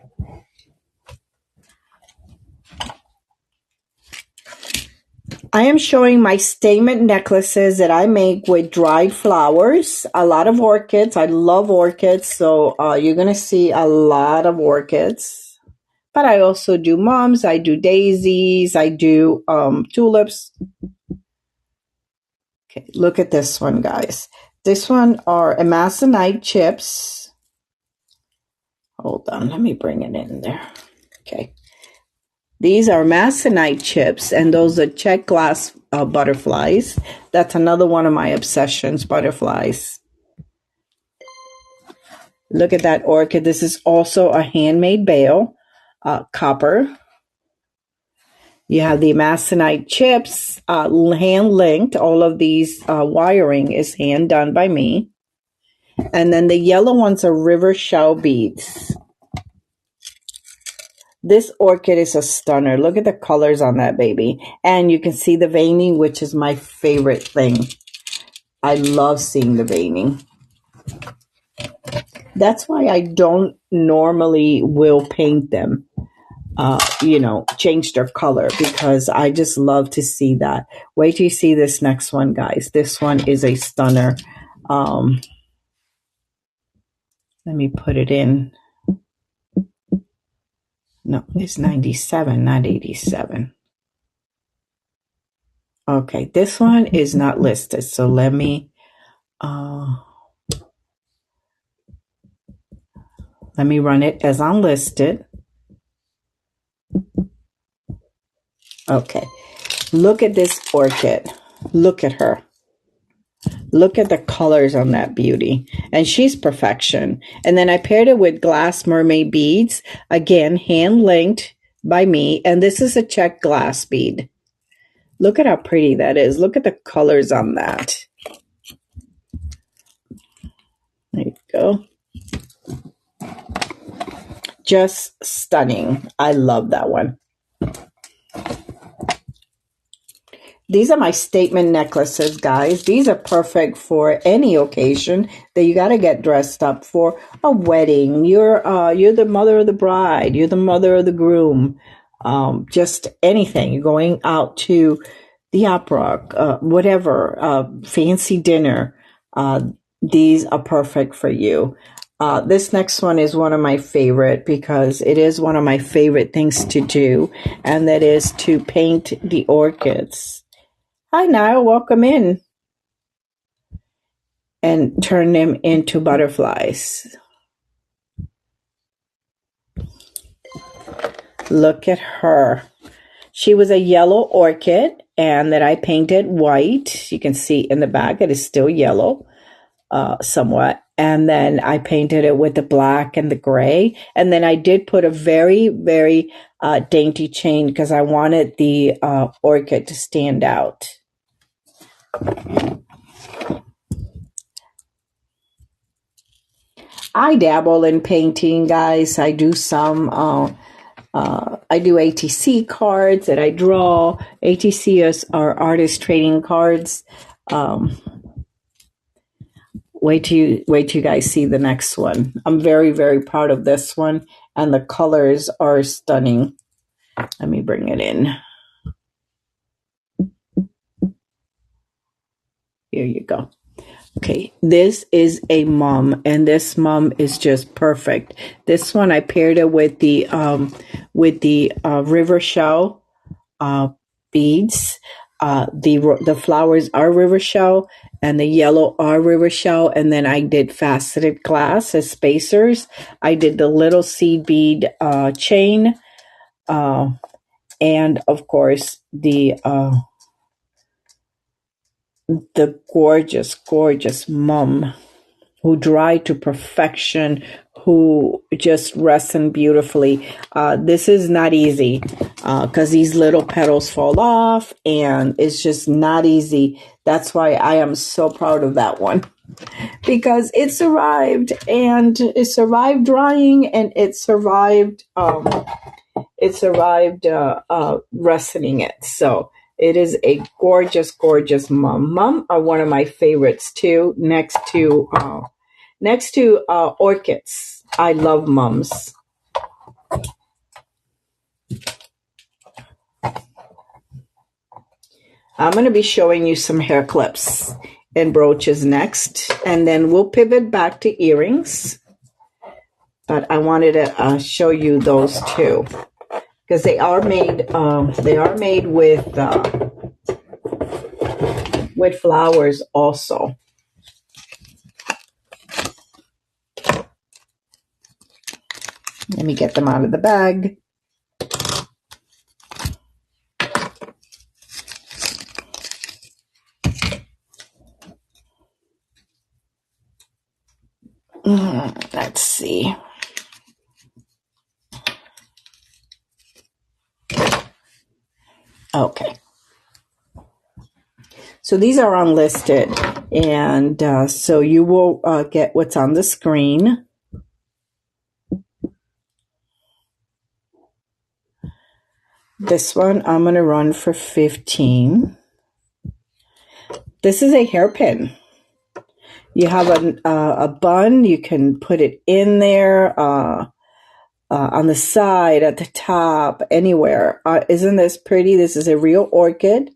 S1: I am showing my statement necklaces that I make with dried flowers, a lot of orchids. I love orchids, so you're going to see a lot of orchids. But I also do mums, I do daisies, I do tulips. Okay, look at this one, guys. This one are amazonite chips. Hold on, let me bring it in there. Okay. These are amazonite chips, and those are check glass butterflies. That's another one of my obsessions, butterflies. Look at that orchid. This is also a handmade bale, copper. You have the amazonite chips, hand linked. All of these wiring is hand done by me. And then the yellow ones are river shell beads. This orchid is a stunner. Look at the colors on that baby. And you can see the veining, which is my favorite thing. I love seeing the veining. That's why I don't normally will paint them, change their color, because I just love to see that. Wait till you see this next one, guys. This one is a stunner. Let me put it in. No, it's 97, not 87. Okay, this one is not listed, so let me run it as unlisted. Okay, look at this orchid. Look at her. Look at the colors on that beauty. And she's perfection. And then I paired it with glass mermaid beads. Again, hand linked by me. And this is a check glass bead. Look at how pretty that is. Look at the colors on that. There you go. Just stunning. I love that one. These are my statement necklaces, guys. These are perfect for any occasion that you got to get dressed up for. A wedding. You're the mother of the bride. You're the mother of the groom. Just anything. You're going out to the opera, whatever, fancy dinner. These are perfect for you. This next one is one of my favorite, because it is one of my favorite things to do, and that is to paint the orchids. Hi, Niall. Welcome in. And turn them into butterflies. Look at her. She was a yellow orchid, and that I painted white. You can see in the back it is still yellow, somewhat. And then I painted it with the black and the gray. And then I did put a very, very dainty chain, because I wanted the orchid to stand out. I dabble in painting, guys. I do some, I do ATC cards that I draw. ATC are artist trading cards. Wait till you guys see the next one. I'm very, very proud of this one, and the colors are stunning. Let me bring it in. Here you go. Okay, this is a mum, and this mum is just perfect. This one I paired it with the river shell beads. The flowers are river shell, and the yellow are river shell, and then I did faceted glass as spacers. I did the little seed bead chain, and of course the gorgeous mum. who dry to perfection, who just resin beautifully. This is not easy because these little petals fall off and it's just not easy. That's why I am so proud of that one, because it survived, and it survived drying, and it survived resining it. So it is a gorgeous, gorgeous mum. Mum are one of my favorites too, next to orchids. I love mums. I'm going to be showing you some hair clips and brooches next, and then we'll pivot back to earrings. But I wanted to show you those two because they are made with flowers also. Let me get them out of the bag. Let's see. Okay. So these are unlisted, and so you will get what's on the screen. This one I'm going to run for 15. This is a hairpin. You have a bun. You can put it in there, on the side, at the top, anywhere. Isn't this pretty? This is a real orchid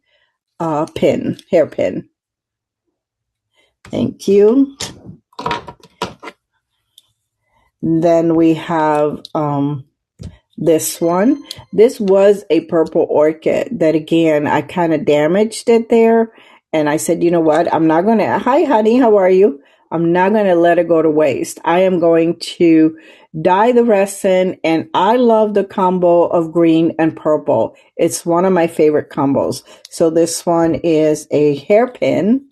S1: hairpin. Thank you. Then we have this one. This was a purple orchid that, again, I kind of damaged it there. And I said, you know what? I'm not going to, hi, honey, how are you? I'm not going to let it go to waste. I am going to dye the resin, and I love the combo of green and purple. It's one of my favorite combos. So this one is a hairpin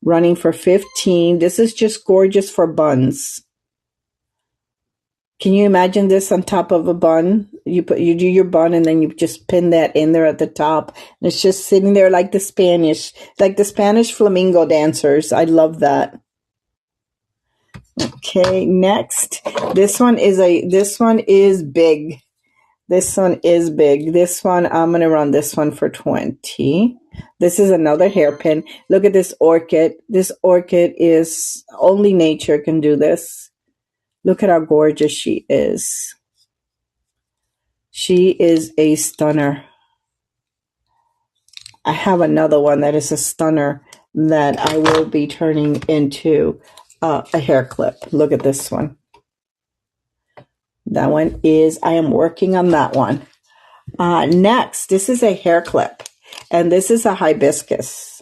S1: running for 15. This is just gorgeous for buns. Can you imagine this on top of a bun? You do your bun, and then you just pin that in there at the top. And it's just sitting there like the Spanish flamingo dancers. I love that. Okay, next. This one is big. This one is big. This one, I'm going to run this one for 20. This is another hairpin. Look at this orchid. This orchid is, only nature can do this. Look at how gorgeous she is. She is a stunner. I have another one that is a stunner that I will be turning into a hair clip. Look at this one. That one is, I am working on that one. Next, this is a hair clip, and this is a hibiscus.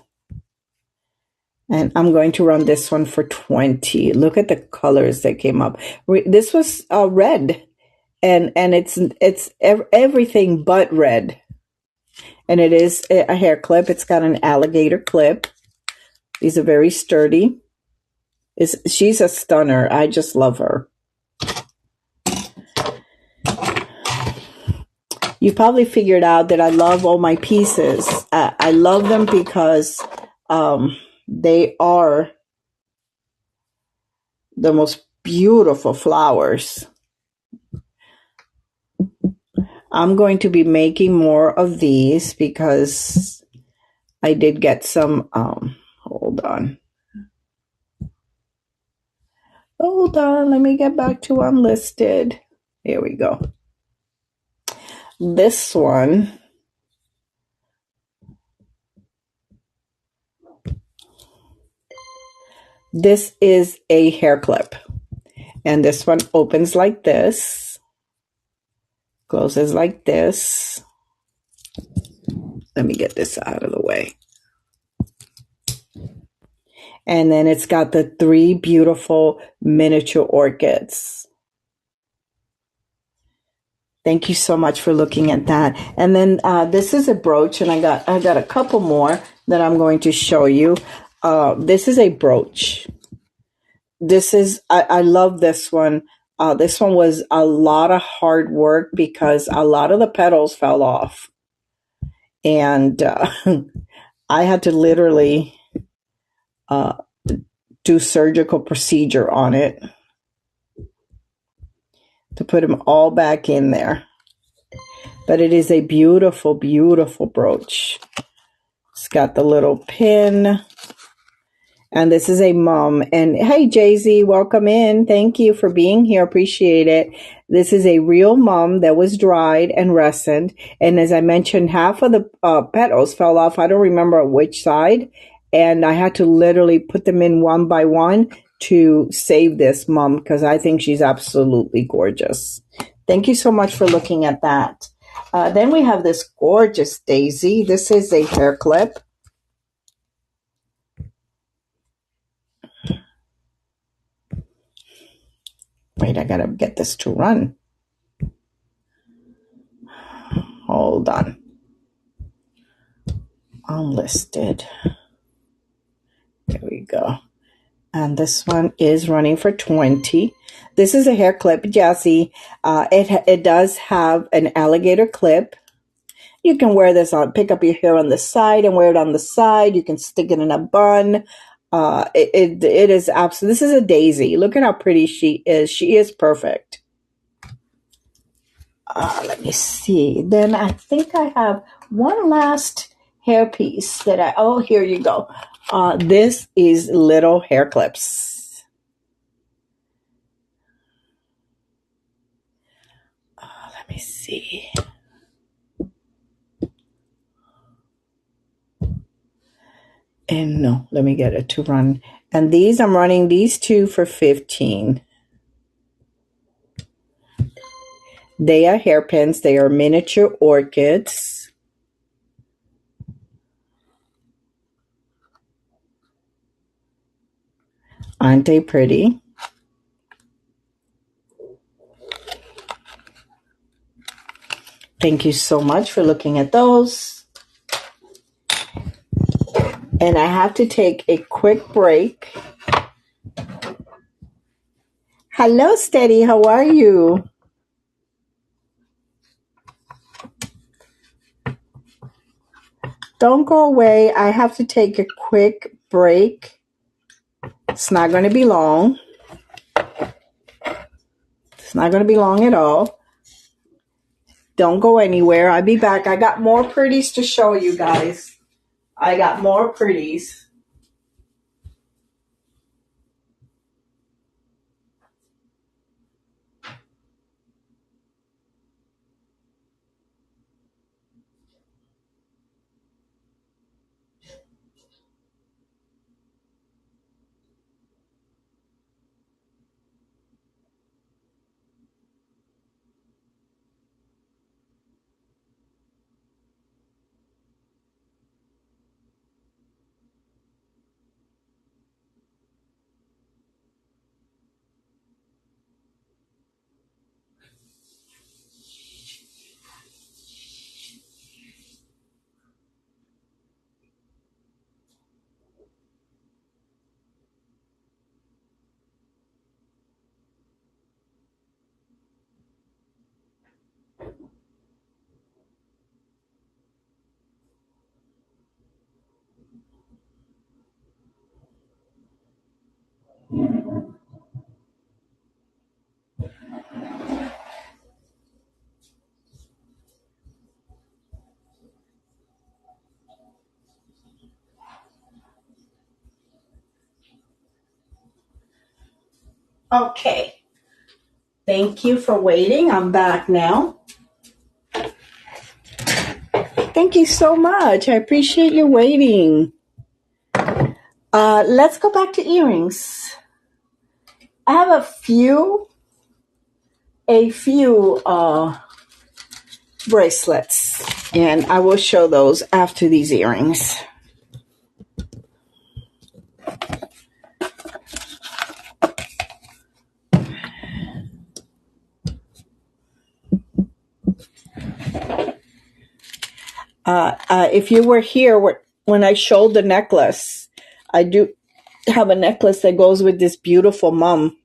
S1: And I'm going to run this one for 20. Look at the colors that came up. This was red, and it's everything but red. And it is a hair clip. It's got an alligator clip. These are very sturdy. She's a stunner. I just love her. You probably figured out that I love all my pieces. I love them because they are the most beautiful flowers. I'm going to be making more of these because I did get some, hold on, let me get back to unlisted. Here we go. This one, this is a hair clip, and this one opens like this, closes like this. Let me get this out of the way. And then it's got the 3 beautiful miniature orchids. Thank you so much for looking at that. And then this is a brooch, and I got a couple more that I'm going to show you. This is a brooch. this is, I love this one. This one was a lot of hard work because a lot of the petals fell off. And I had to literally do surgical procedure on it to put them all back in there. But it is a beautiful, beautiful brooch. It's got the little pin. And this is a mum. And hey, Jay-Z, welcome in. Thank you for being here. Appreciate it. This is a real mum that was dried and resined. And as I mentioned, half of the petals fell off. I don't remember which side. And I had to literally put them in one by one to save this mum because I think she's absolutely gorgeous. Thank you so much for looking at that. Then we have this gorgeous daisy. This is a hair clip. Wait, I gotta get this to run. Hold on. Unlisted. There we go. And this one is running for 20. This is a hair clip, Jessie. It does have an alligator clip. You can wear this on, pick up your hair on the side and wear it on the side. You can stick it in a bun. It is absolutely, this is a daisy. Look at how pretty she is. She is perfect. Let me see. Then I think I have one last hair piece that oh, here you go. This is little hair clips. Let me see. And no, let me get it to run. And these, I'm running these two for 15. They are hairpins. They are miniature orchids. Aren't they pretty? Thank you so much for looking at those. And I have to take a quick break. Hello, Steady. How are you? Don't go away. I have to take a quick break. It's not going to be long. It's not going to be long at all. Don't go anywhere. I'll be back. I got more pretties to show you guys. I got more pretties. Okay. Thank you for waiting. I'm back now. Thank you so much. I appreciate you waiting. Let's go back to earrings. I have a few bracelets, and I will show those after these earrings. If you were here when I showed the necklace, I do have a necklace that goes with this beautiful mum.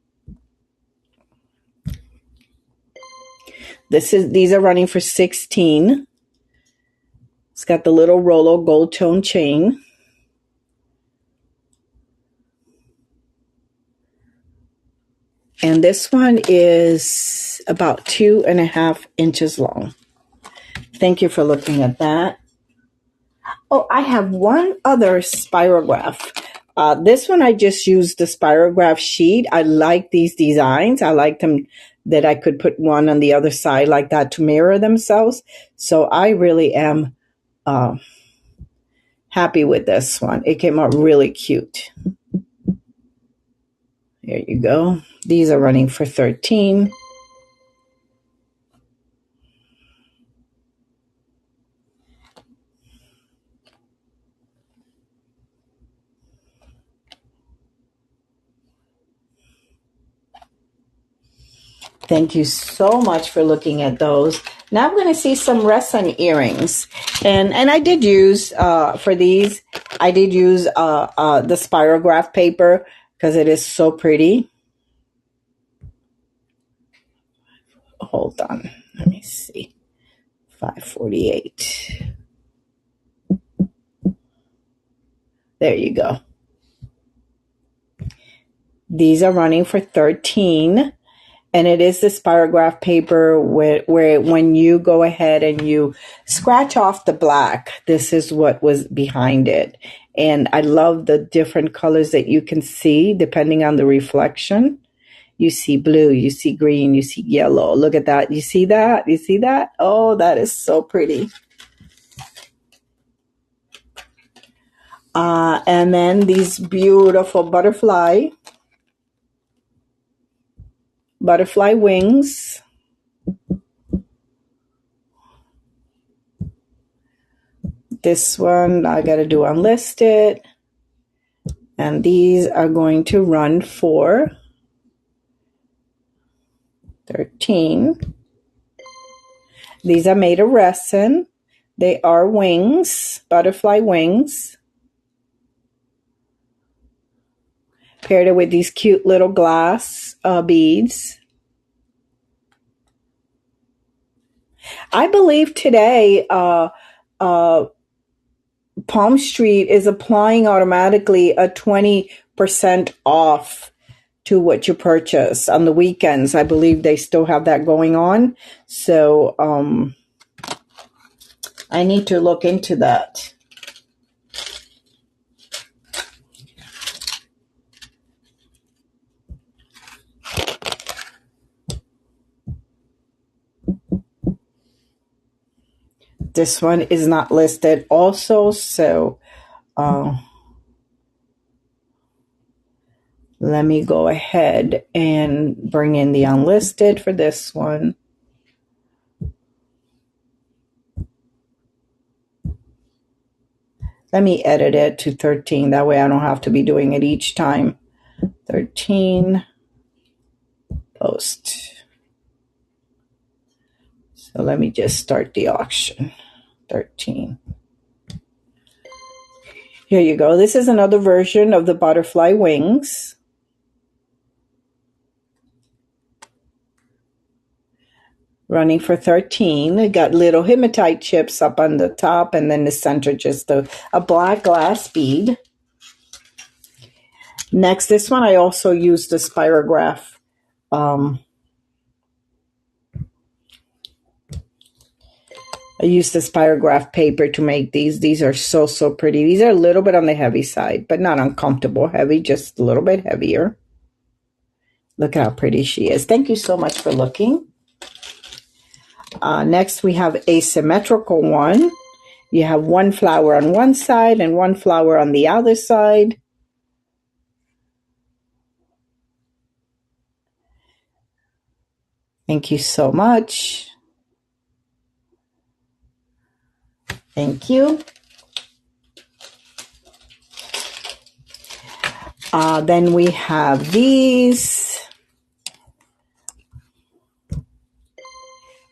S1: These are running for $16. It's got the little Rolo gold tone chain. And this one is about 2.5 inches long. Thank you for looking at that. Oh, I have one other spirograph. This one I just used the spirograph sheet. I like these designs. I like them that I could put one on the other side like that to mirror themselves. So I really am happy with this one. It came out really cute. There you go. These are running for $13. Thank you so much for looking at those. Now I'm going to see some resin earrings. And I did use, for these, I did use the spirograph paper because it is so pretty. Hold on. Let me see. 548. There you go. These are running for $13. And it is the spirograph paper where when you go ahead and you scratch off the black, this is what was behind it. And I love the different colors that you can see depending on the reflection. You see blue, you see green, you see yellow. Look at that. You see that? You see that? Oh, that is so pretty. And then these beautiful butterfly wings. This one I got to do unlisted. And these are going to run for $13. These are made of resin. They are wings, butterfly wings. Paired it with these cute little glass beads. I believe today Palm Street is applying automatically a 20% off to what you purchase on the weekends. I believe they still have that going on. So I need to look into that. This one is not listed also, so let me go ahead and bring in the unlisted for this one. Let me edit it to 13. That way I don't have to be doing it each time. 13, post. So let me just start the auction. 13. Here you go. This is another version of the butterfly wings. Running for 13. It got little hematite chips up on the top, and then the center just a black glass bead. Next, this one I also used the spirograph. I used the spirograph paper to make these. These are so, so pretty. These are a little bit on the heavy side, but not uncomfortable heavy, just a little bit heavier. Look how pretty she is. Thank you so much for looking. Next, we have a symmetrical one. You have one flower on one side and one flower on the other side. Thank you so much. Thank you. Then we have these.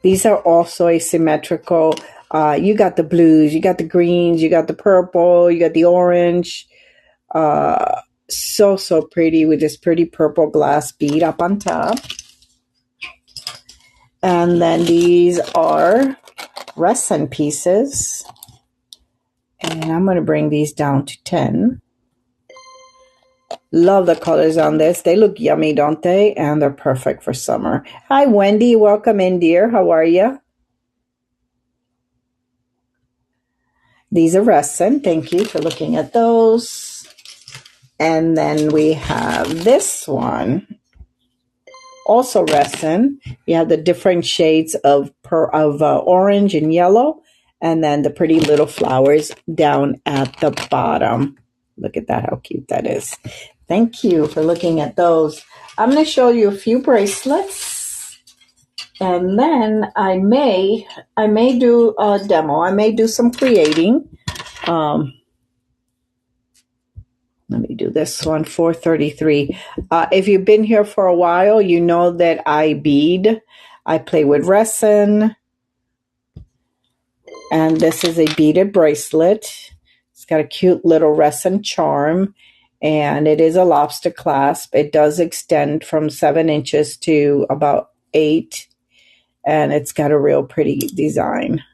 S1: These are also asymmetrical. You got the blues, you got the greens, you got the purple, you got the orange. So, so pretty with this pretty purple glass bead up on top. And then these are resin pieces. And I'm going to bring these down to 10. Love the colors on this. They look yummy, don't they? And they're perfect for summer. Hi, Wendy. Welcome in, dear. How are you? These are resin. Thank you for looking at those. And then we have this one. Also resin. You have the different shades of orange and yellow. And then the pretty little flowers down at the bottom. Look at that, how cute that is. Thank you for looking at those. I'm going to show you a few bracelets. And then I may do a demo. I may do some creating. Let me do this one, 433. If you've been here for a while, you know that I bead. I play with resin. And this is a beaded bracelet. It's got a cute little resin charm. And it is a lobster clasp. It does extend from 7 inches to about 8. And it's got a real pretty design.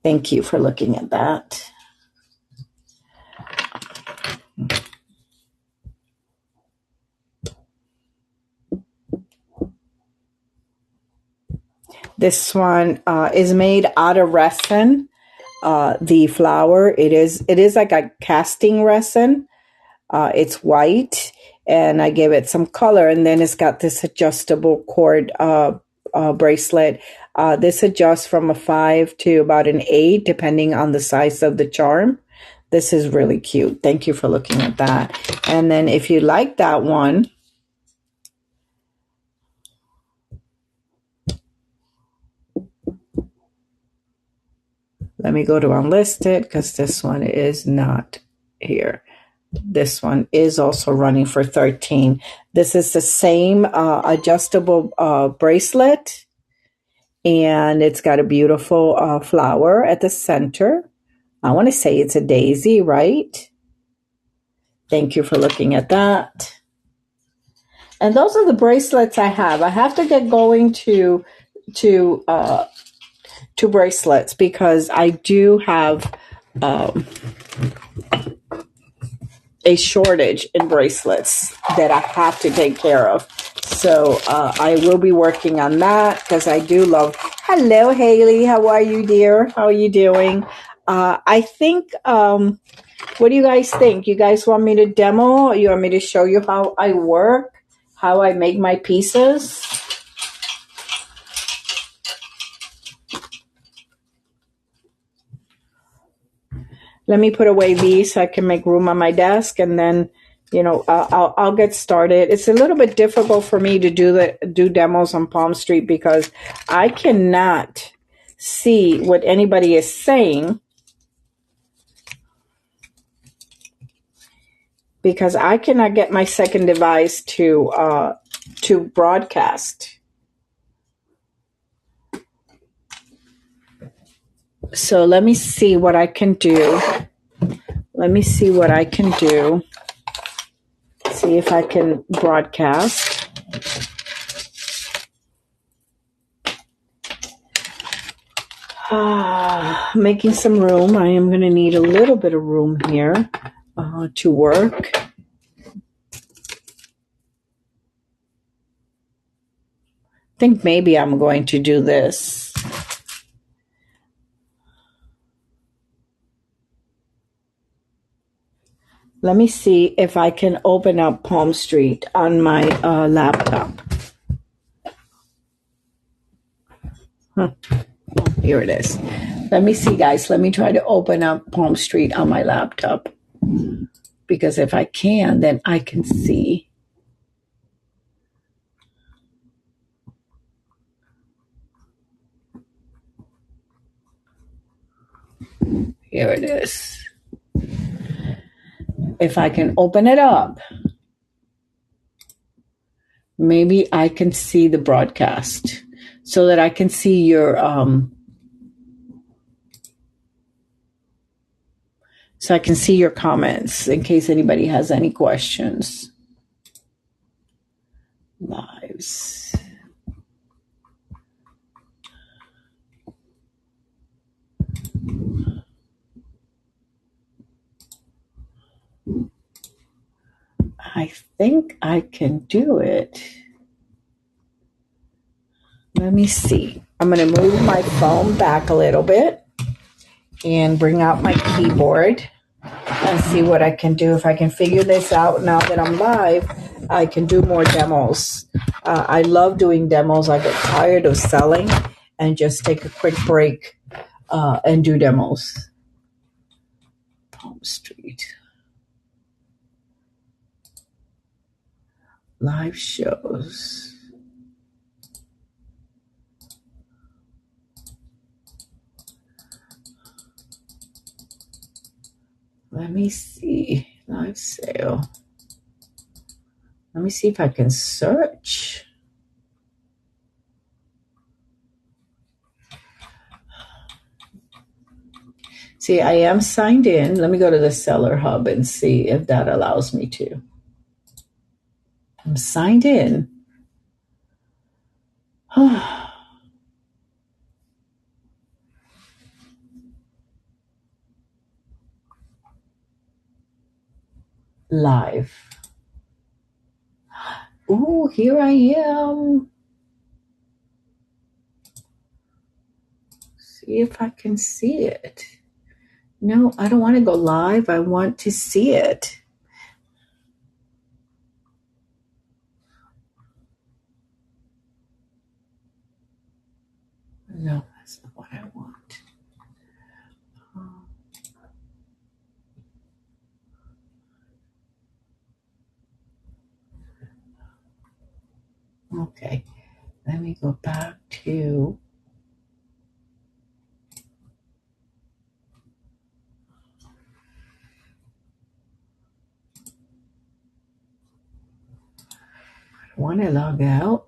S1: Thank you for looking at that. This one is made out of resin. The flower, it is like a casting resin. It's white, and I gave it some color, and then it's got this adjustable cord bracelet. This adjusts from a 5 to about an 8, depending on the size of the charm. This is really cute. Thank you for looking at that. And then if you like that one, let me go to unlisted because this one is not here. This one is also running for 13. This is the same adjustable bracelet, and it's got a beautiful flower at the center. I want to say it's a daisy, right? Thank you for looking at that. And those are the bracelets I have. I have to get going to bracelets because I do have a shortage in bracelets that I have to take care of. So I will be working on that because I do love. Hello, Haley. How are you, dear? How are you doing? I think, what do you guys think? You guys want me to demo? Or you want me to show you how I work, how I make my pieces? Let me put away these so I can make room on my desk, and then, you know, I'll get started. It's a little bit difficult for me to do demos on Palm Street because I cannot see what anybody is saying because I cannot get my second device to broadcast. So let me see what I can do. Let me see what I can do. See if I can broadcast. Making some room. I am going to need a little bit of room here to work. I think maybe I'm going to do this. Let me see if I can open up Palm Street on my laptop. Here it is. Let me see, guys. Let me try to open up Palm Street on my laptop. Because if I can, then I can see. Here it is. If I can open it up, maybe I can see the broadcast so that I can see your so I can see your comments in case anybody has any questions. Lives. I think I can do it. Let me see. I'm going to move my phone back a little bit and bring out my keyboard and see what I can do. If I can figure this out now that I'm live, I can do more demos. I love doing demos. I get tired of selling and just take a quick break and do demos. Palm Street. Live shows. Let me see. Live sale. Let me see if I can search. See, I am signed in. Let me go to the Seller Hub and see if that allows me to. I'm signed in. Live. Ooh, here I am. See if I can see it. No, I don't want to go live. I want to see it. No, that's not what I want. Okay, let me go back to I want to log out.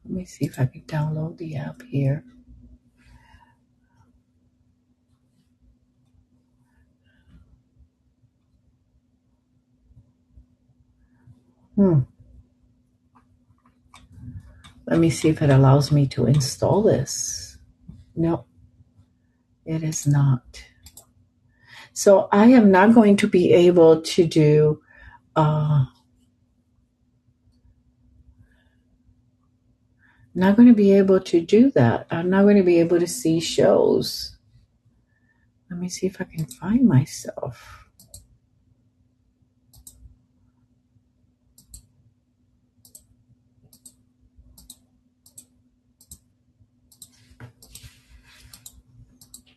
S1: Let me see if I can download the app here. Let me see if it allows me to install this. No, it is not. So I am not going to be able to do not going to be able to do that. I'm not going to be able to see shows. Let me see if I can find myself.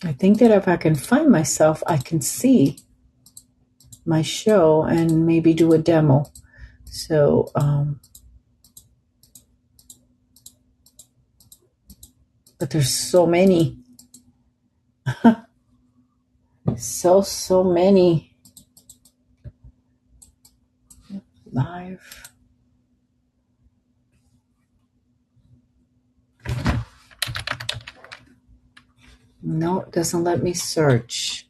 S1: I think that if I can find myself, I can see my show and maybe do a demo. So, but there's so many. So many. Live. No, it doesn't let me search.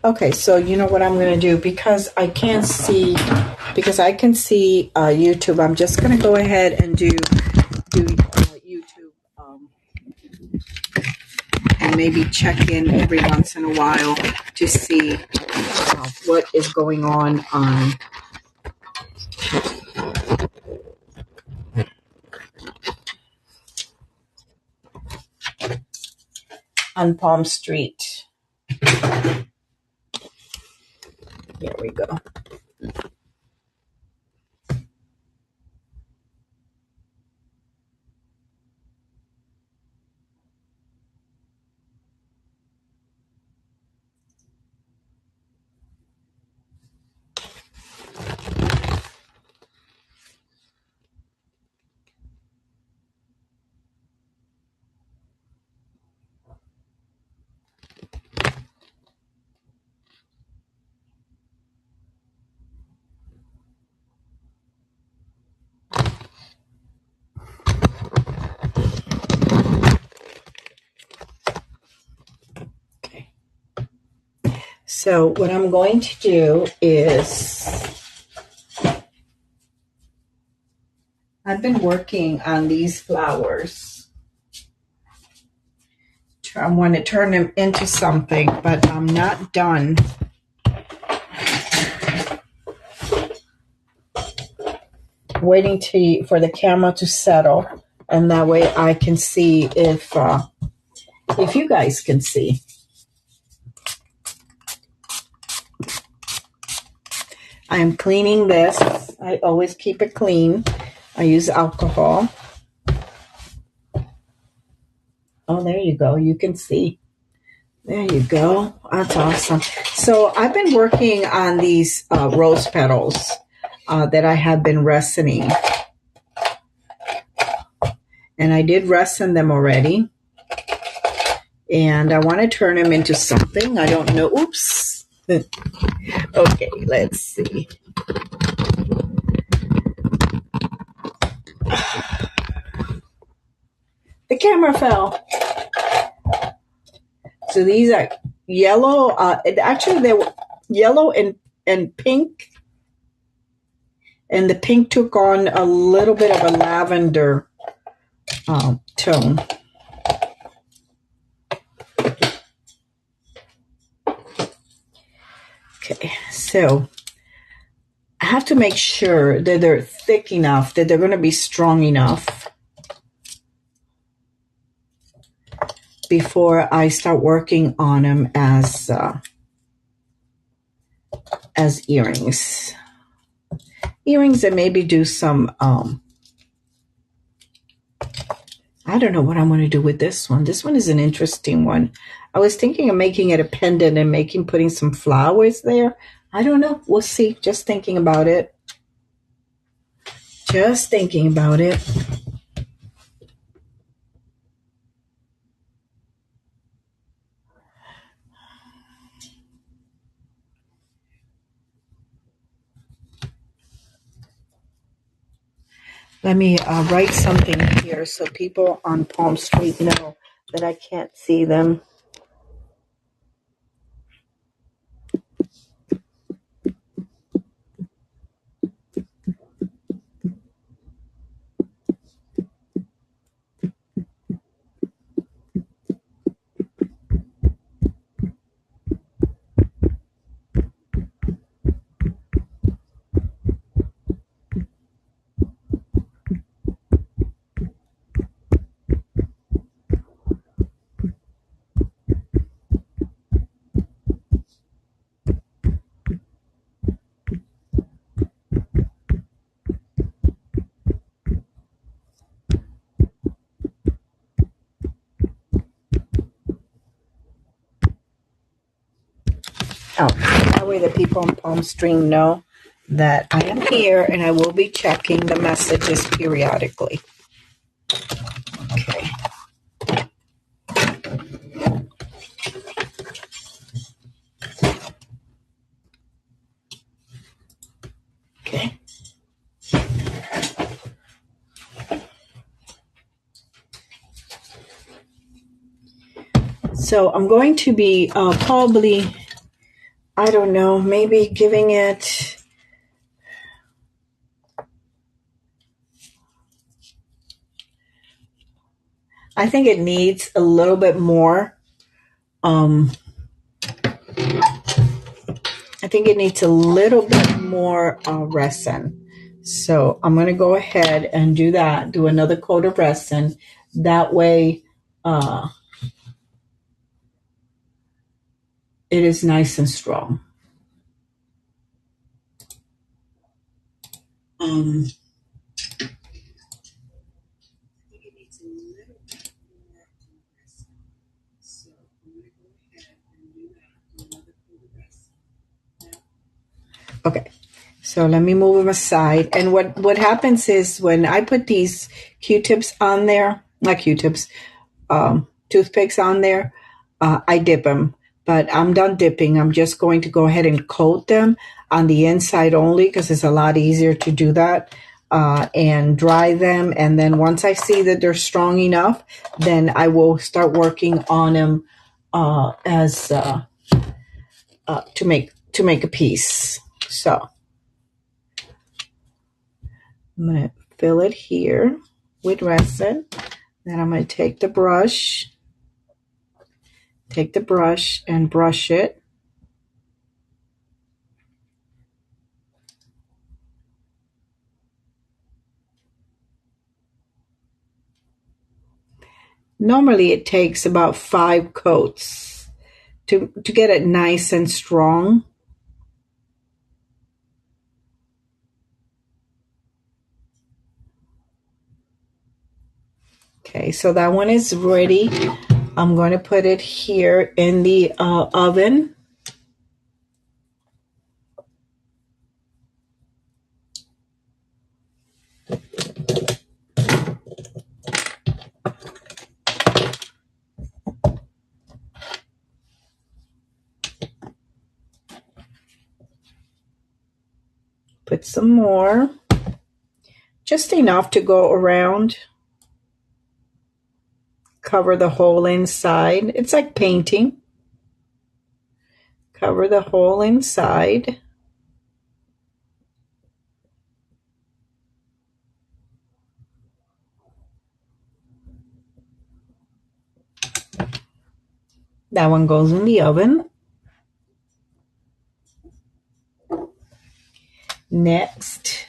S1: Okay, so you know what I'm going to do, because I can see YouTube. I'm just going to go ahead and do YouTube and maybe check in every once in a while to see what is going on Palm Street. Here we go. So what I'm going to do is, I've been working on these flowers. I want to turn them into something, but I'm not done. Waiting for the camera to settle, and that way I can see if you guys can see. I am cleaning this. I always keep it clean. I use alcohol. Oh, there you go. You can see. There you go. That's awesome. So I've been working on these rose petals that I have been resining. And I did resin them already. And I want to turn them into something. I don't know. Oops. Okay, let's see. The camera fell. So these are yellow. Actually, they were yellow and pink. And the pink took on a little bit of a lavender tone. Okay, so I have to make sure that they're thick enough, that they're going to be strong enough before I start working on them as earrings. Earrings, and maybe do some, I don't know what I'm going to do with this one. This one is an interesting one. I was thinking of making it a pendant and putting some flowers there. I don't know. We'll see. Just thinking about it. Just thinking about it. Let me write something here so people on Palm Street know that I can't see them. Oh, that way the people on Palm Street know that I am here and I will be checking the messages periodically. Okay. Okay. So I'm going to be probably, I don't know, maybe giving it, I think it needs a little bit more. I think it needs a little bit more resin. So I'm going to go ahead and do that, do another coat of resin. That way it is nice and strong. Okay, so let me move them aside. And what happens is when I put these Q-tips on there, not Q-tips, toothpicks on there, I dip them. But I'm done dipping. I'm just going to go ahead and coat them on the inside only because it's a lot easier to do that, and dry them. And then once I see that they're strong enough, then I will start working on them as to make a piece. So I'm going to fill it here with resin. Then I'm going to take the brush and brush it. Normally it takes about 5 coats to get it nice and strong. Okay, so that one is ready. I'm going to put it here in the oven. Put some more, just enough to go around. Cover the whole inside. It's like painting. Cover the whole inside. That one goes in the oven. Next,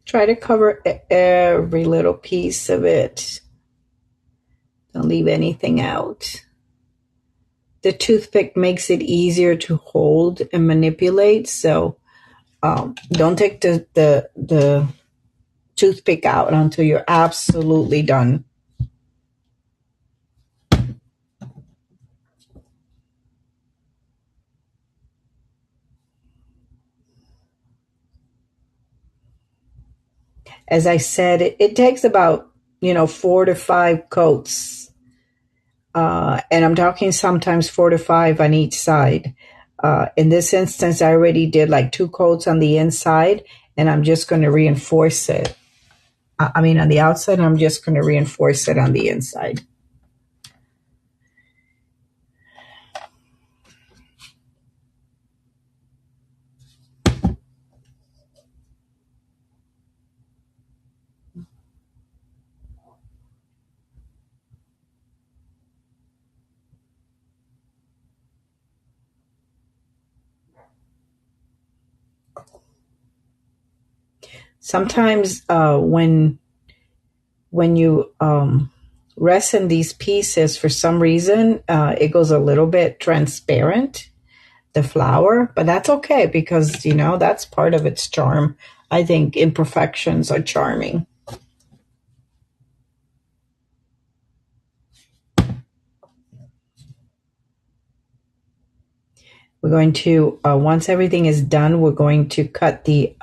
S1: try to cover every little piece of it. Don't leave anything out. The toothpick makes it easier to hold and manipulate, so don't take the toothpick out until you're absolutely done. As I said, it takes about 4 to 5 coats, and I'm talking sometimes 4 to 5 on each side. In this instance, I already did like 2 coats on the inside, and I'm just going to reinforce it. I mean, on the outside, I'm just going to reinforce it on the inside. Sometimes when you resin these pieces, for some reason, it goes a little bit transparent, the flower, but that's okay because, that's part of its charm. I think imperfections are charming. We're going to, once everything is done, we're going to cut the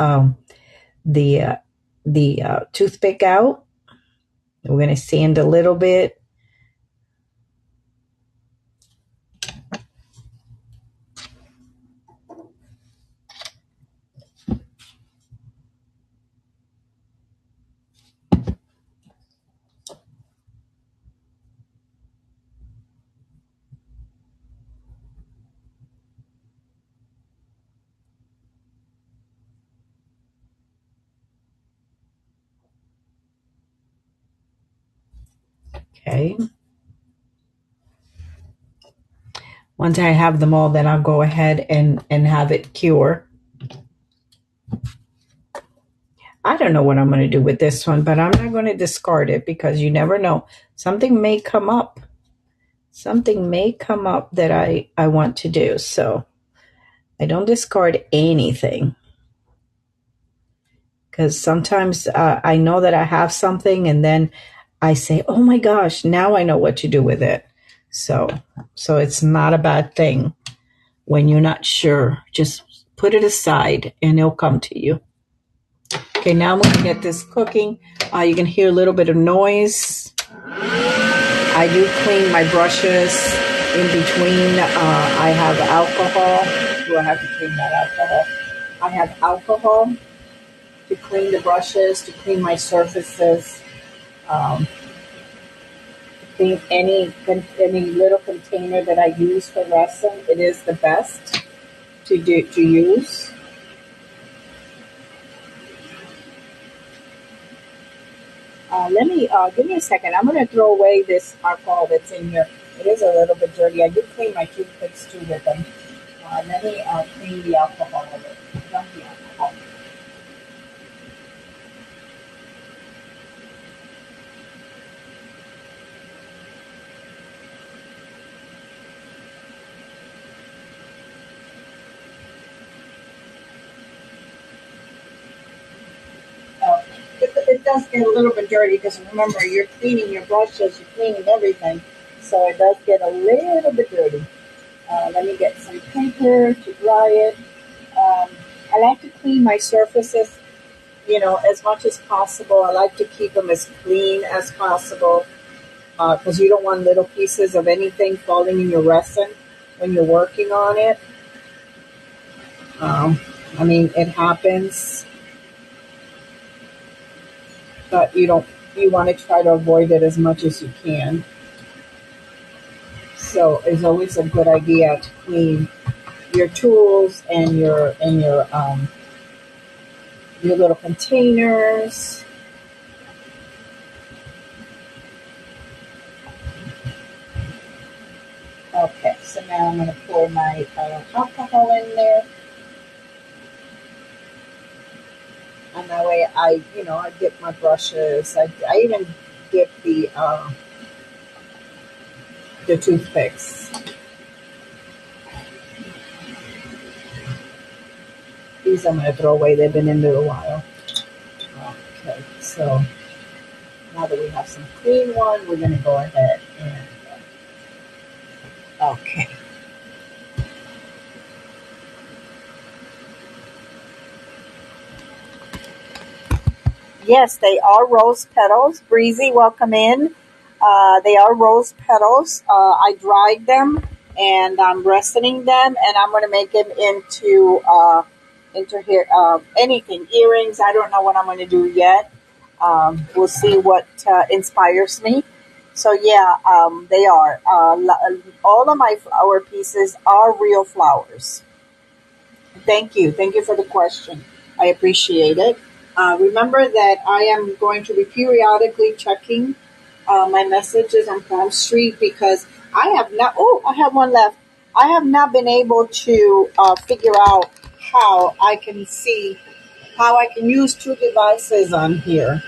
S1: toothpick out. We're going to sand a little bit. Okay. Once I have them all, then I'll go ahead and have it cure. I don't know what I'm going to do with this one, but I'm not going to discard it because you never know. Something may come up. Something may come up that I want to do. So I don't discard anything. Because sometimes I know that I have something and then I say, oh my gosh, now I know what to do with it. So it's not a bad thing when you're not sure. Just put it aside and it'll come to you. Okay, now I'm going to get this cooking. You can hear a little bit of noise. I do clean my brushes in between. I have alcohol do I have to clean that alcohol? I have alcohol to clean the brushes, to clean my surfaces, clean any little container that I use for resin. It is the best to use. Let me give me a second. I'm going to throw away this alcohol that's in here. It is a little bit dirty. I did clean my toothpicks too with them. Let me clean the alcohol of it. Dump the alcohol. It does get a little bit dirty because remember, you're cleaning your brushes, you're cleaning everything, so it does get a little bit dirty. Let me get some paper to dry it. I like to clean my surfaces, as much as possible. I like to keep them as clean as possible because you don't want little pieces of anything falling in your resin when you're working on it. It happens. But you want to try to avoid it as much as you can. So it's always a good idea to clean your tools and your little containers. Okay, so now I'm going to pour my alcohol in there. And that way I dip my brushes. I even dip the toothpicks. These I'm going to throw away. They've been in there a while. Okay, so now that we have some clean one, we're going to go ahead and okay. Yes, they are rose petals. Breezy, welcome in. They are rose petals. I dried them and I'm resining them, and I'm going to make them into here anything, earrings. I don't know what I'm going to do yet. We'll see what inspires me. So yeah, they are. All of my flower pieces are real flowers. Thank you for the question. I appreciate it. Remember that I am going to be periodically checking my messages on Palm Street because I have not. Oh, I have one left. I have not been able to figure out how I can use two devices on here.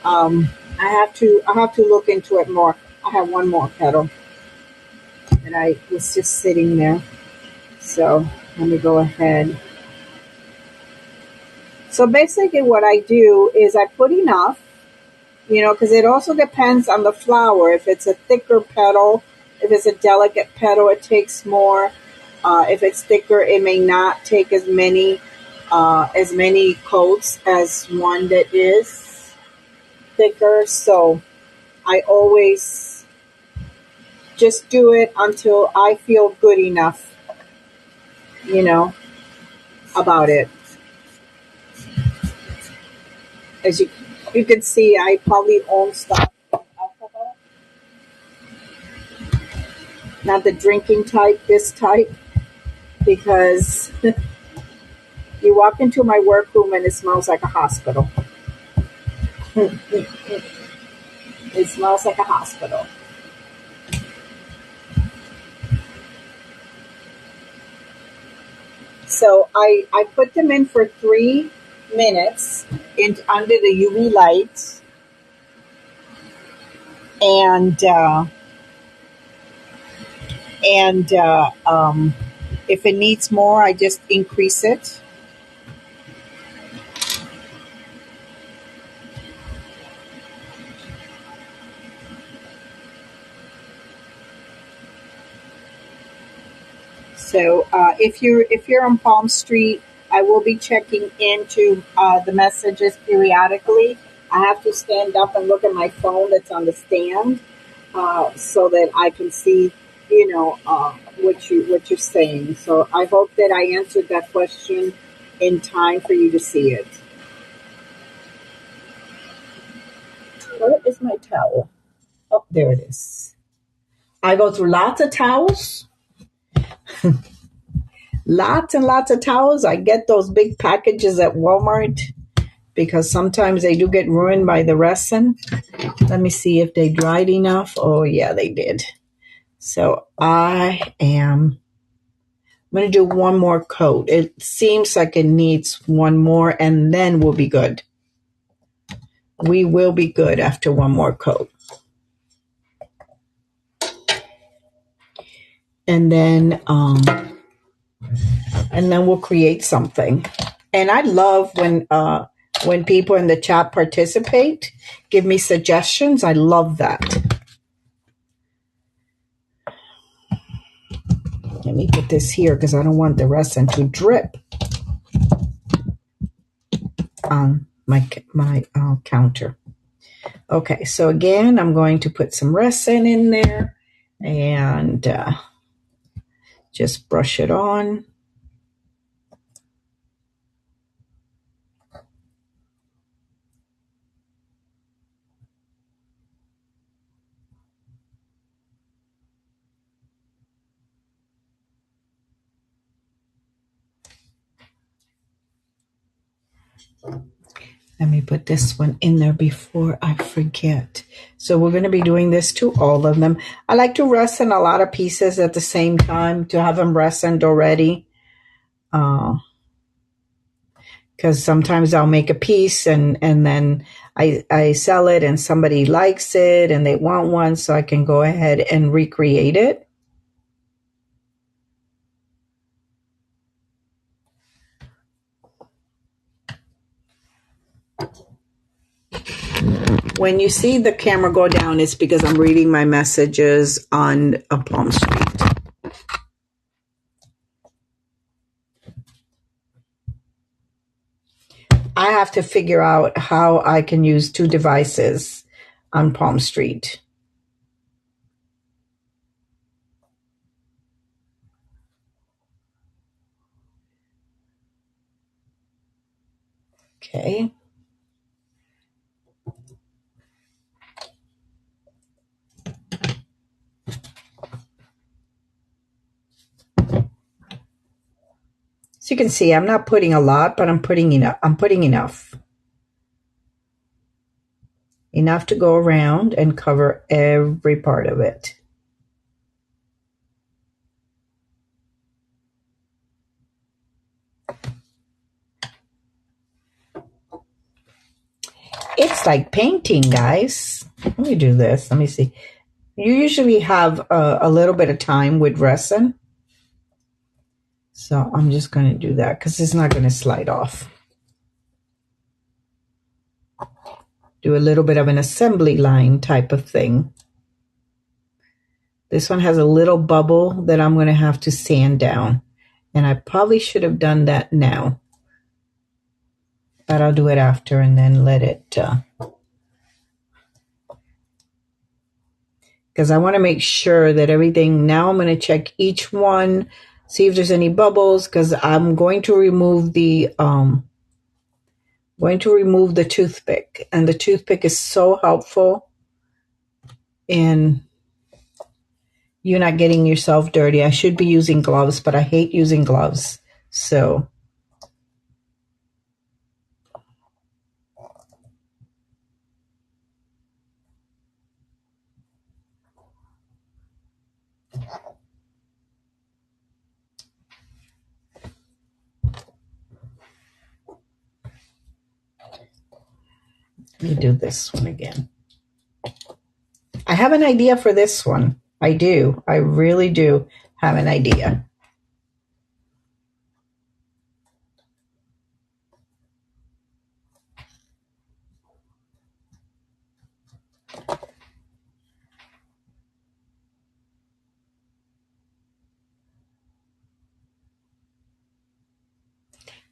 S1: I have to look into it more. I have one more petal, and I was just sitting there. So let me go ahead. So basically what I do is I put enough, because it also depends on the flower. If it's a thicker petal, if it's a delicate petal, it takes more. If it's thicker, it may not take as many coats as one that is thicker. So I always just do it until I feel good enough, about it. As you can see, I probably own stock of alcohol. Not the drinking type, this type, because you walk into my workroom and it smells like a hospital. It smells like a hospital. So I put them in for 3 minutes under the UV light, and if it needs more, I just increase it. So if you're on Palm Street, I will be checking into the messages periodically. I have to stand up and look at my phone that's on the stand so that I can see what you're saying. So I hope that I answered that question in time for you to see it. Where is my towel? Oh, there it is. I go through lots of towels, lots and lots of towels. I get those big packages at Walmart because sometimes they do get ruined by the resin. Let me see if they dried enough. Oh, yeah, they did. So I'm going to do one more coat. It seems like it needs one more, and then we'll be good. We will be good after one more coat. And then we'll create something. And I love when people in the chat participate, give me suggestions. I love that. Let me put this here because I don't want the resin to drip on my counter. Okay, so again, I'm going to put some resin in there and just brush it on. Let me put this one in there before I forget. So we're going to be doing this to all of them. I like to resin a lot of pieces at the same time to have them resined already. Because sometimes I'll make a piece and then I sell it and somebody likes it and they want one, so I can go ahead and recreate it. When you see the camera go down, it's because I'm reading my messages on Palm Street. I have to figure out how I can use two devices on Palm Street. Okay. So you can see I'm not putting a lot, but I'm putting enough. Enough to go around and cover every part of it. It's like painting, guys. Let me do this. Let me see. You usually have a little bit of time with resin. So I'm just going to do that because it's not going to slide off. Do a little bit of an assembly line type of thing. This one has a little bubble that I'm going to have to sand down. And I probably should have done that now. But I'll do it after and then let it... because I want to make sure that everything... Now I'm going to check each one, see if there's any bubbles, because I'm going to remove the... toothpick. And the toothpick is so helpful in you not getting yourself dirty. I should be using gloves, but I hate using gloves. So let me do this one again. I have an idea for this one. I do. I really do have an idea.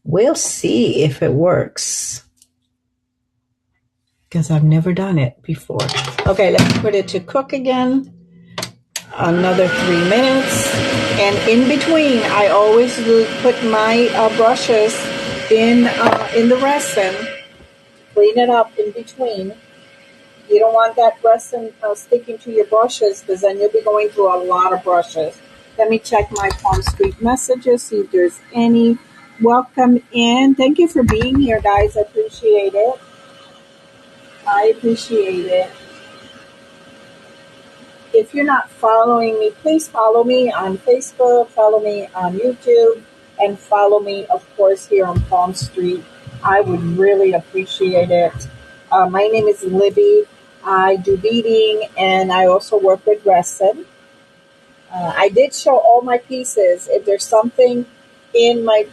S1: We'll see if it works, because I've never done it before. Okay, let's put it to cook again. another 3 minutes. And in between, I always put my brushes in the resin. Clean it up in between. You don't want that resin sticking to your brushes, because then you'll be going through a lot of brushes. Let me check my Palm Street messages, see if there's any. Welcome in. Thank you for being here, guys. I appreciate it. I appreciate it. If you're not following me, please follow me on Facebook, follow me on YouTube, and follow me, of course, here on Palm Street. I would really appreciate it. My name is Libby. I do beading, and I also work with resin. I did show all my pieces. If there's something in my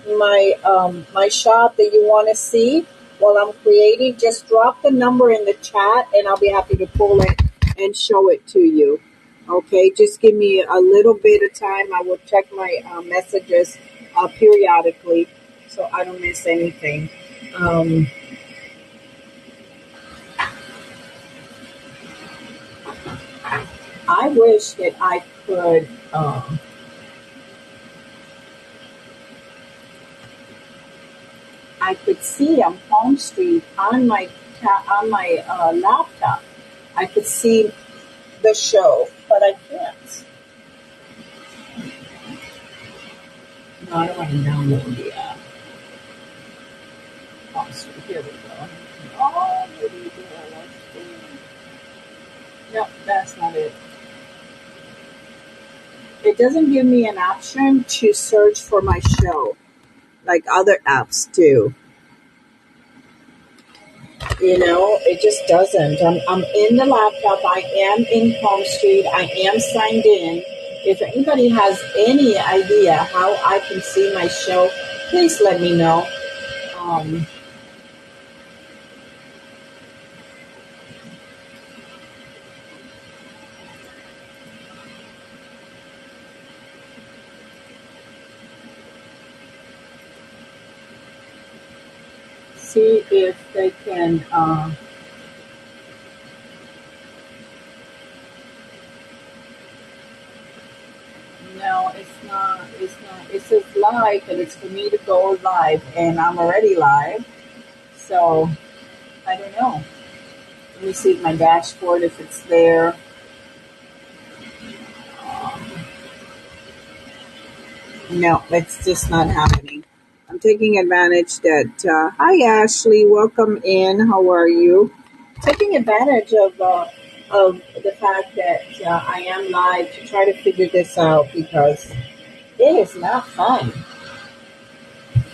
S1: shop that you want to see while I'm creating, just drop the number in the chat, and I'll be happy to pull it and show it to you. Okay, just give me a little bit of time. I will check my messages periodically so I don't miss anything. I wish that I could. I could see on Palm Street on my laptop. I could see the show, but I can't. No, I don't want to download the app. Palm Street. Here we go. Oh, what do you do? No, that's not it. It doesn't give me an option to search for my show, like other apps do. You know, it just doesn't. I'm in the laptop. I am in Palm Street. I am signed in. If anybody has any idea how I can see my show, please let me know. See if they can. No, it's not. It's not. It says live, and it's for me to go live, and I'm already live. So I don't know. Let me see my dashboard if it's there. No, it's just not happening. I'm taking advantage that. Hi, Ashley. Welcome in. How are you? Taking advantage of the fact that I am live to try to figure this out, because it is not fun.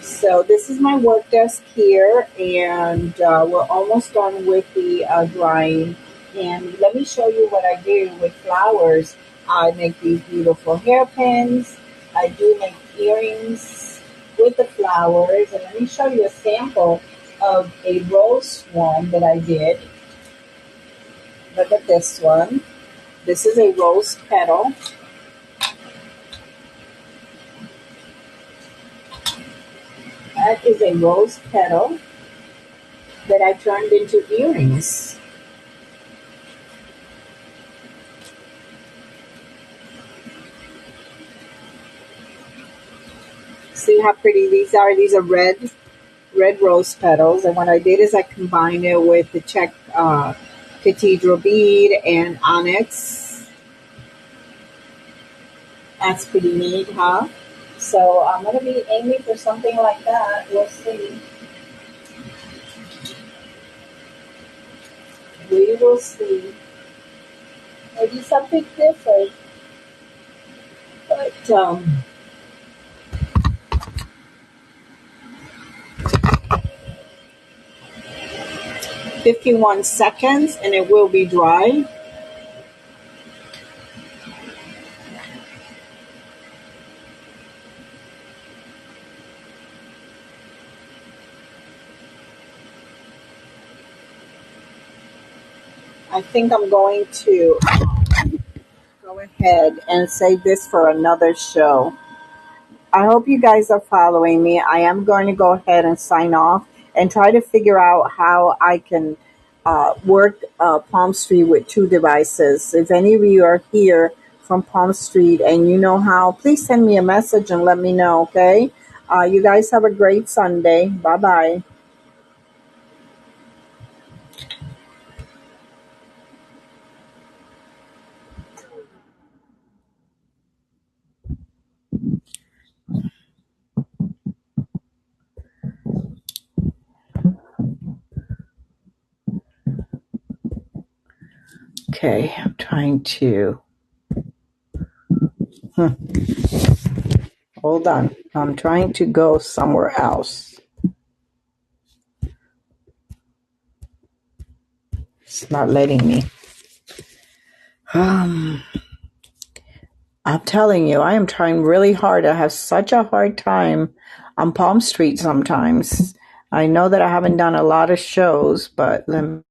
S1: So this is my work desk here, and we're almost done with the drying. And let me show you what I do with flowers. I make these beautiful hairpins. I do make earrings with the flowers. And let me show you a sample of a rose one that I did. Look at this one. This is a rose petal. That is a rose petal that I turned into earrings. See how pretty these are? These are red rose petals. And what I did is I combined it with the Czech cathedral bead and onyx. That's pretty neat, huh? So I'm going to be aiming for something like that. We'll see. We will see. Maybe something different. But 51 seconds and it will be dry. I think I'm going to go ahead and save this for another show. I hope you guys are following me. I am going to go ahead and sign off and try to figure out how I can work Palm Street with two devices. If any of you are here from Palm Street and you know how, please send me a message and let me know, okay? You guys have a great Sunday. Bye-bye. Okay, I'm trying to... Hold on. I'm trying to go somewhere else. It's not letting me. I'm telling you, I am trying really hard. I have such a hard time on Palm Street sometimes. I know that I haven't done a lot of shows, but let me